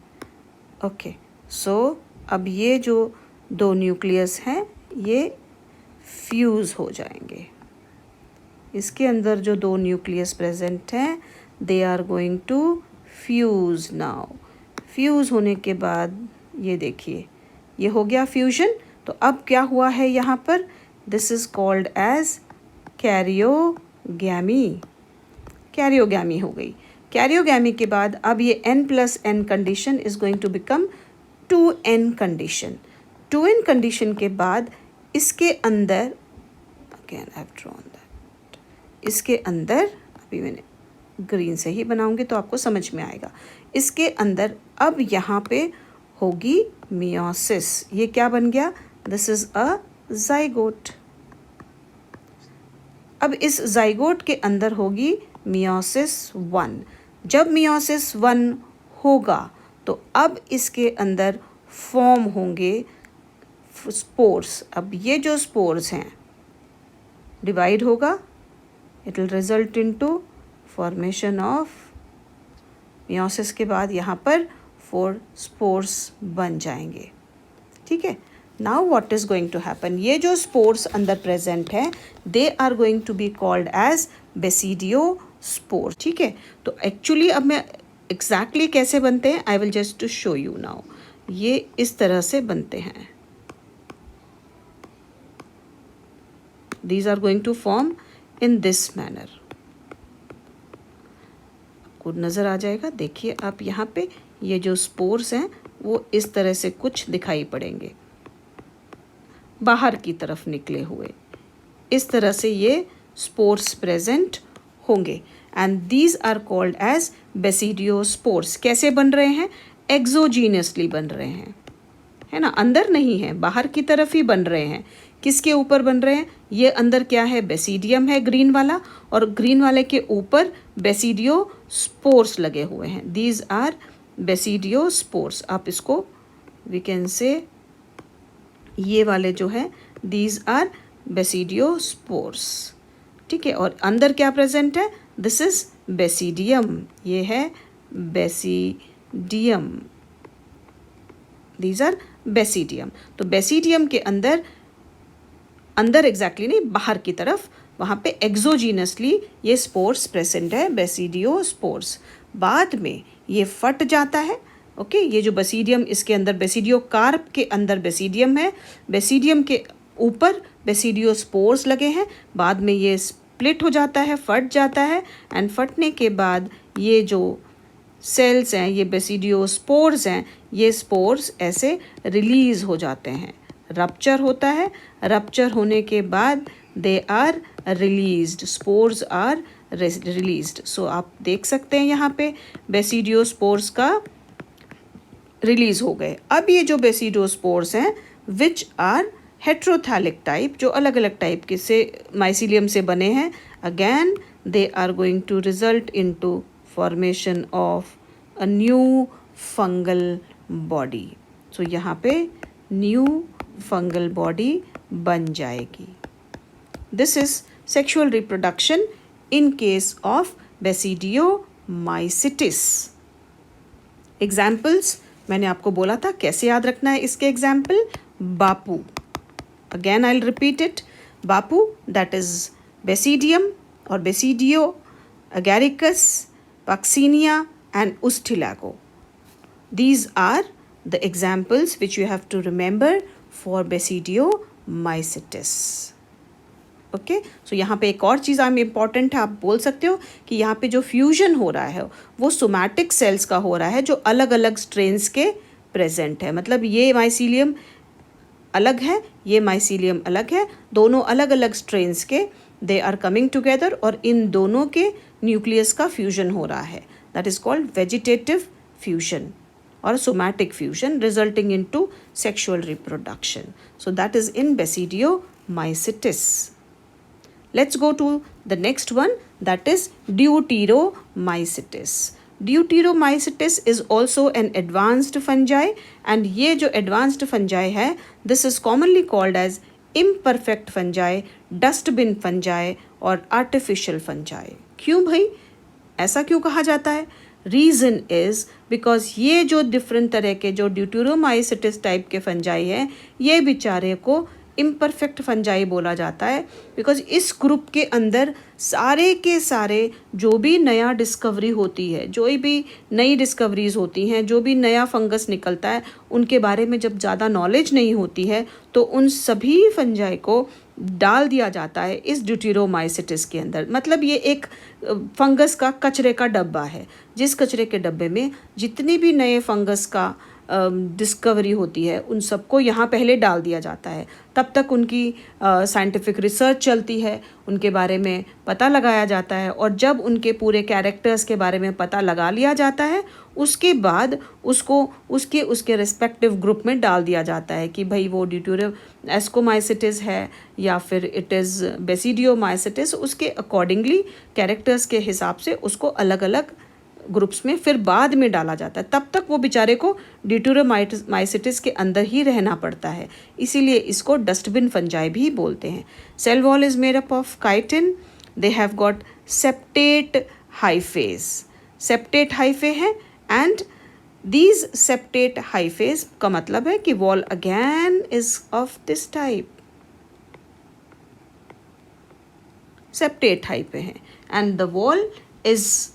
ओके। सो अब ये जो दो न्यूक्लियस हैं ये फ्यूज़ हो जाएंगे। इसके अंदर जो दो न्यूक्लियस प्रेजेंट हैं, they are going to fuse now. Fuse होने के बाद ये देखिए, ये हो गया फ्यूजन। तो अब क्या हुआ है यहाँ पर? This is called as karyogamy. Karyogamy हो गई। कैरियोगैमी के बाद अब ये n+n condition is going to become 2n condition. 2n condition के बाद इसके अंदर, again I have drawn that, इसके अंदर, अभी मैंने ग्रीन से ही बनाऊंगी तो आपको समझ में आएगा। इसके अंदर अब यहाँ पे होगी मियोसिस। ये क्या बन गया? This is a zygote. अब इस जाइगोट के अंदर होगी मियोसिस 1। जब मियोसिस 1 होगा तो अब इसके अंदर फॉर्म होंगे स्पोर्स। अब ये जो स्पोर्स हैं डिवाइड होगा, it will result into formation of, meiosis के बाद यहाँ पर 4 स्पोर्स बन जाएंगे। ठीक है। Now what is going to happen? ये जो स्पोर्स अंदर प्रेजेंट है, they are going to be called as basidiospore. ठीक है। तो एक्चुअली अब मैं एग्जैक्टली कैसे बनते हैं, I will just to show you now. ये इस तरह से बनते हैं। These are going to form in this manner. आपको नज़र आ जाएगा। देखिए आप यहाँ पे ये जो स्पोर्स हैं वो इस तरह से कुछ दिखाई पड़ेंगे, बाहर की तरफ निकले हुए। इस तरह से ये स्पोर्स प्रेजेंट होंगे and these are called as basidiospores. कैसे बन रहे हैं? एक्सोजीनियसली बन रहे हैं, है ना, अंदर नहीं है, बाहर की तरफ ही बन रहे हैं। किसके ऊपर बन रहे हैं? ये अंदर क्या है? बेसिडियम है ग्रीन वाला, और ग्रीन वाले के ऊपर बेसिडियोस्पोर्स लगे हुए हैं। These are basidiospores. आप इसको वी कैन से, ये वाले जो है दीज आर बेसिडियोस्पोर्स। ठीक है। और अंदर क्या प्रेजेंट है? This is basidium. ये है बेसिडियम। These are basidium. तो बेसिडियम के अंदर, अंदर एग्जैक्टली नहीं, बाहर की तरफ, वहाँ पे एक्सोजीनसली ये स्पोर्स प्रेजेंट है, बेसिडियोस्पोर्स। बाद में ये फट जाता है। ओके। ये जो बेसिडियम, इसके अंदर बेसिडियोकार्प के अंदर बेसिडियम है, बेसिडियम के ऊपर बेसिडियोस्पोर्स लगे हैं। बाद में ये स्प्लिट हो जाता है, फट जाता है, एंड फटने के बाद ये जो सेल्स हैं, ये बेसिडियोस्पोर्स हैं, ये स्पोर्स ऐसे रिलीज हो जाते हैं। रप्चर होता है, रप्चर होने के बाद they are released, spores are released. So आप देख सकते हैं यहाँ पे बेसिडियोस्पोर्स का रिलीज हो गए। अब ये जो बेसिडियोस्पोर्स हैं विच आर हेट्रोथैलिक टाइप, जो अलग अलग टाइप के से माइसिलियम से बने हैं, again they are going to result into formation of a new fungal body. So यहाँ पे न्यू फंगल बॉडी बन जाएगी। This is sexual reproduction in case of Basidiomycetes. Examples मैंने आपको बोला था कैसे याद रखना है इसके example. Bapu, again I will repeat it. Bapu that is basidium और basidio agaricus, Puccinia and Ustilago. These are the examples which you have to remember for Basidiomycetes. Okay. So यहाँ पे एक और चीज़ आम इम्पॉर्टेंट है, आप बोल सकते हो कि यहाँ पे जो फ्यूजन हो रहा है वो सोमैटिक सेल्स का हो रहा है जो अलग अलग स्ट्रेन्स के प्रेजेंट है। मतलब ये माइसीलियम अलग है, ये माइसीलियम अलग है, दोनों अलग अलग स्ट्रेन्स के, दे आर कमिंग टुगेदर, और इन दोनों के न्यूक्लियस का फ्यूजन हो रहा है। That is called vegetative fusion. or somatic fusion resulting into sexual reproduction. So that is in Basidiomycetes. Let's go to the next one, that is Deuteromycetes. Deuteromycetes is also an advanced fungi, and ये जो advanced fungi है, this is commonly called as imperfect fungi, dustbin fungi और artificial fungi. क्यों भाई ऐसा क्यों कहा जाता है? रीज़न इज़ बिकॉज ये जो डिफरेंट तरह के जो ड्यूटेरोमाइसिटिस टाइप के फंजाई हैं, ये बेचारे को इम्परफेक्ट फंजाई बोला जाता है, बिकॉज इस ग्रुप के अंदर सारे के सारे जो भी नया डिस्कवरी होती है, जो भी नई डिस्कवरीज होती हैं, जो भी नया फंगस निकलता है, उनके बारे में जब ज़्यादा नॉलेज नहीं होती है तो उन सभी फंजाई को डाल दिया जाता है इस ड्यूटेरोमाइसिटिस के अंदर. मतलब ये एक फंगस का कचरे का डब्बा है, जिस कचरे के डब्बे में जितनी भी नए फंगस का डिस्कवरी होती है उन सबको यहाँ पहले डाल दिया जाता है. तब तक उनकी साइंटिफिक रिसर्च चलती है, उनके बारे में पता लगाया जाता है, और जब उनके पूरे कैरेक्टर्स के बारे में पता लगा लिया जाता है उसके बाद उसको उसके रिस्पेक्टिव ग्रुप में डाल दिया जाता है कि भाई वो ड्यूटेरोमाइसिटिस है या फिर इट इज़ बेसिडियोमाइसिटिस. उसके अकॉर्डिंगली कैरेक्टर्स के हिसाब से उसको अलग अलग ग्रुप्स में फिर बाद में डाला जाता है. तब तक वो बेचारे को ड्यूटेरोमाइसिटिस के अंदर ही रहना पड़ता है, इसीलिए इसको डस्टबिन फंजाई भी बोलते हैं. Cell wall is made up of chitin. They have got septate hyphae. Septate hyphae है एंड दीज सेप्टेट हाइफेज का मतलब है कि wall again is of this type. Septate hyphae है and the wall is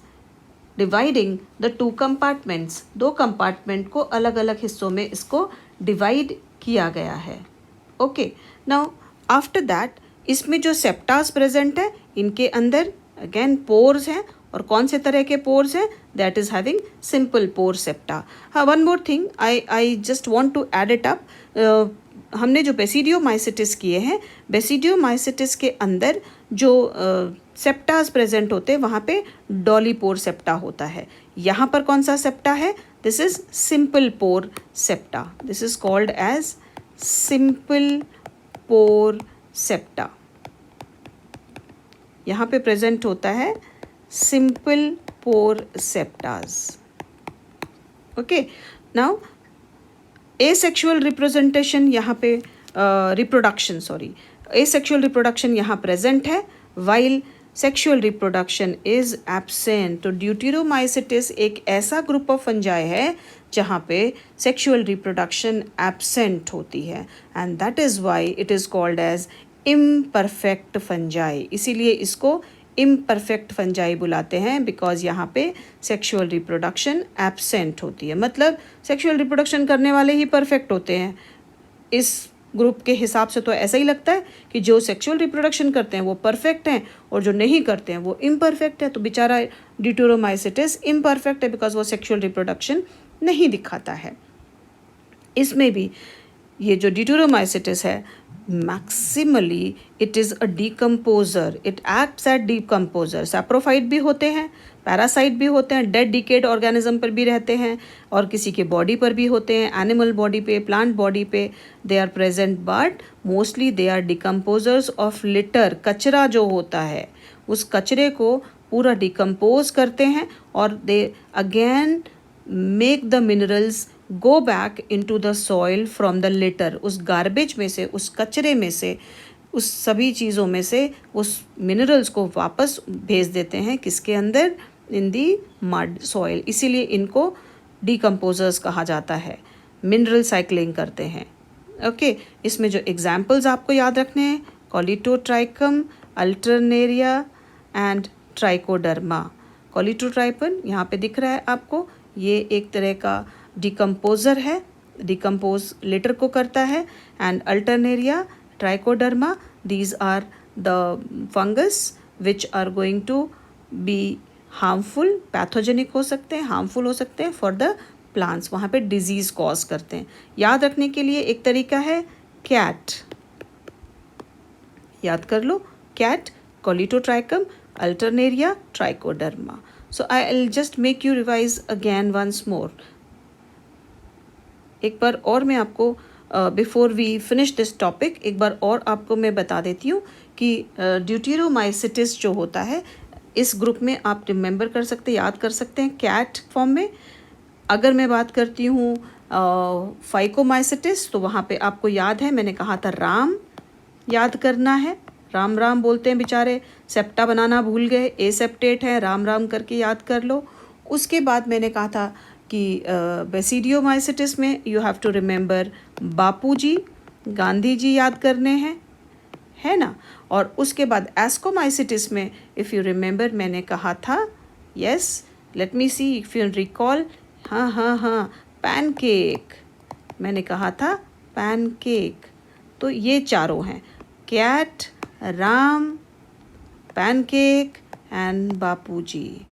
dividing the two compartments. दो compartment को अलग अलग हिस्सों में इसको डिवाइड किया गया है. ओके, नाउ आफ्टर दैट इसमें जो सेप्टास प्रेजेंट है, इनके अंदर अगेन पोर्स हैं, और कौन से तरह के पोर्स हैं? That is having simple pore septa. हाँ, one more thing I just want to add it up. हमने जो बेसिडियोमाइसिटिस किए हैं, बेसिडियोमाइसिटिस के अंदर जो सेप्टास प्रेजेंट होते हैं वहाँ पे डॉलीपोर सेप्टा होता है. यहाँ पर कौन सा सेप्टा है? This is simple pore septa. This is called as simple pore septa. यहाँ पे प्रेजेंट होता है simple pore septas. Okay, now asexual representation यहाँ पे एसेक्सुअल रिप्रोडक्शन यहाँ प्रेजेंट है, while sexual reproduction is absent. तो ड्यूटेरोमाइसिटिस एक ऐसा ग्रुप ऑफ फंजाई है जहाँ पे सेक्सुअल रिप्रोडक्शन एब्सेंट होती है, and that is why it is called as imperfect fungi. इसीलिए इसको इम्परफेक्ट फंजाई बुलाते हैं, बिकॉज यहाँ पे सेक्सुअल रिप्रोडक्शन एब्सेंट होती है. मतलब सेक्सुअल रिप्रोडक्शन करने वाले ही परफेक्ट होते हैं. इस ग्रुप के हिसाब से तो ऐसा ही लगता है कि जो सेक्सुअल रिप्रोडक्शन करते हैं वो परफेक्ट हैं और जो नहीं करते हैं वो इम्परफेक्ट है. तो बेचारा ड्यूटेरोमाइसिटिस इम्परफेक्ट है बिकॉज वो सेक्सुअल रिप्रोडक्शन नहीं दिखाता है. इसमें भी ये जो ड्यूटेरोमाइसिटिस है, maximally it is a decomposer. It acts at decomposer. Saprophyte भी होते हैं, पैरासाइट भी होते हैं, डेड डिकेड ऑर्गेनिज्म पर भी रहते हैं, और किसी के बॉडी पर भी होते हैं, एनिमल बॉडी पे, प्लांट बॉडी पे they are present, but mostly they are decomposers of litter. कचरा जो होता है उस कचरे को पूरा डिकम्पोज करते हैं और they again make the minerals go back into the soil from the litre. उस गार्बेज में से, उस कचरे में से, उस सभी चीज़ों में से उस मिनरल्स को वापस भेज देते हैं किसके अंदर? इन दी मड सॉइल. इसीलिए इनको डीकम्पोजर्स कहा जाता है. मिनरल साइक्लिंग करते हैं. ओके, इसमें जो एग्जाम्पल्स आपको याद रखने हैं, कॉलिटोट्राइकम, अल्टरनेरिया एंड ट्राइकोडर्मा. कॉलिटोट्राइपन यहाँ पे दिख रहा है आपको, ये एक तरह का डिकम्पोजर है, डिकम्पोज लेटर को करता है. And Alternaria, trichoderma, these are the fungus which are going to be harmful, pathogenic हो सकते हैं, harmful हो सकते हैं for the plants. वहाँ पे disease cause करते हैं. याद रखने के लिए एक तरीका है cat. याद कर लो, cat, Colitotrichum, Alternaria, Trichoderma. So I'll just make you revise again once more. एक बार और मैं आपको before we finish this topic एक बार और आपको मैं बता देती हूँ कि ड्यूटेरोमाइसिटिस जो होता है इस ग्रुप में आप रिमेंबर कर सकते, याद कर सकते हैं कैट फॉर्म में। अगर मैं बात करती हूँ फाइकोमाइसिटिस तो वहाँ पे आपको याद है मैंने कहा था राम याद करना है, राम राम बोलते हैं बेचारे, सेप्टा बनाना भूल गए, ए सेप्टेट है, राम राम करके याद कर लो। उसके बाद मैंने कहा था कि बेसिडियोमाइसिटिस में यू हैव टू रिमेंबर बापूजी, गांधी जी याद करने हैं, है ना। और उसके बाद एस्कोमाइसिटिस में इफ़ यू रिमेंबर मैंने कहा था, yes let me see if you recall, हाँ पैनकेक, मैंने कहा था पैनकेक। तो ये चारों हैं, cat, Ram, pancake and Bapuji.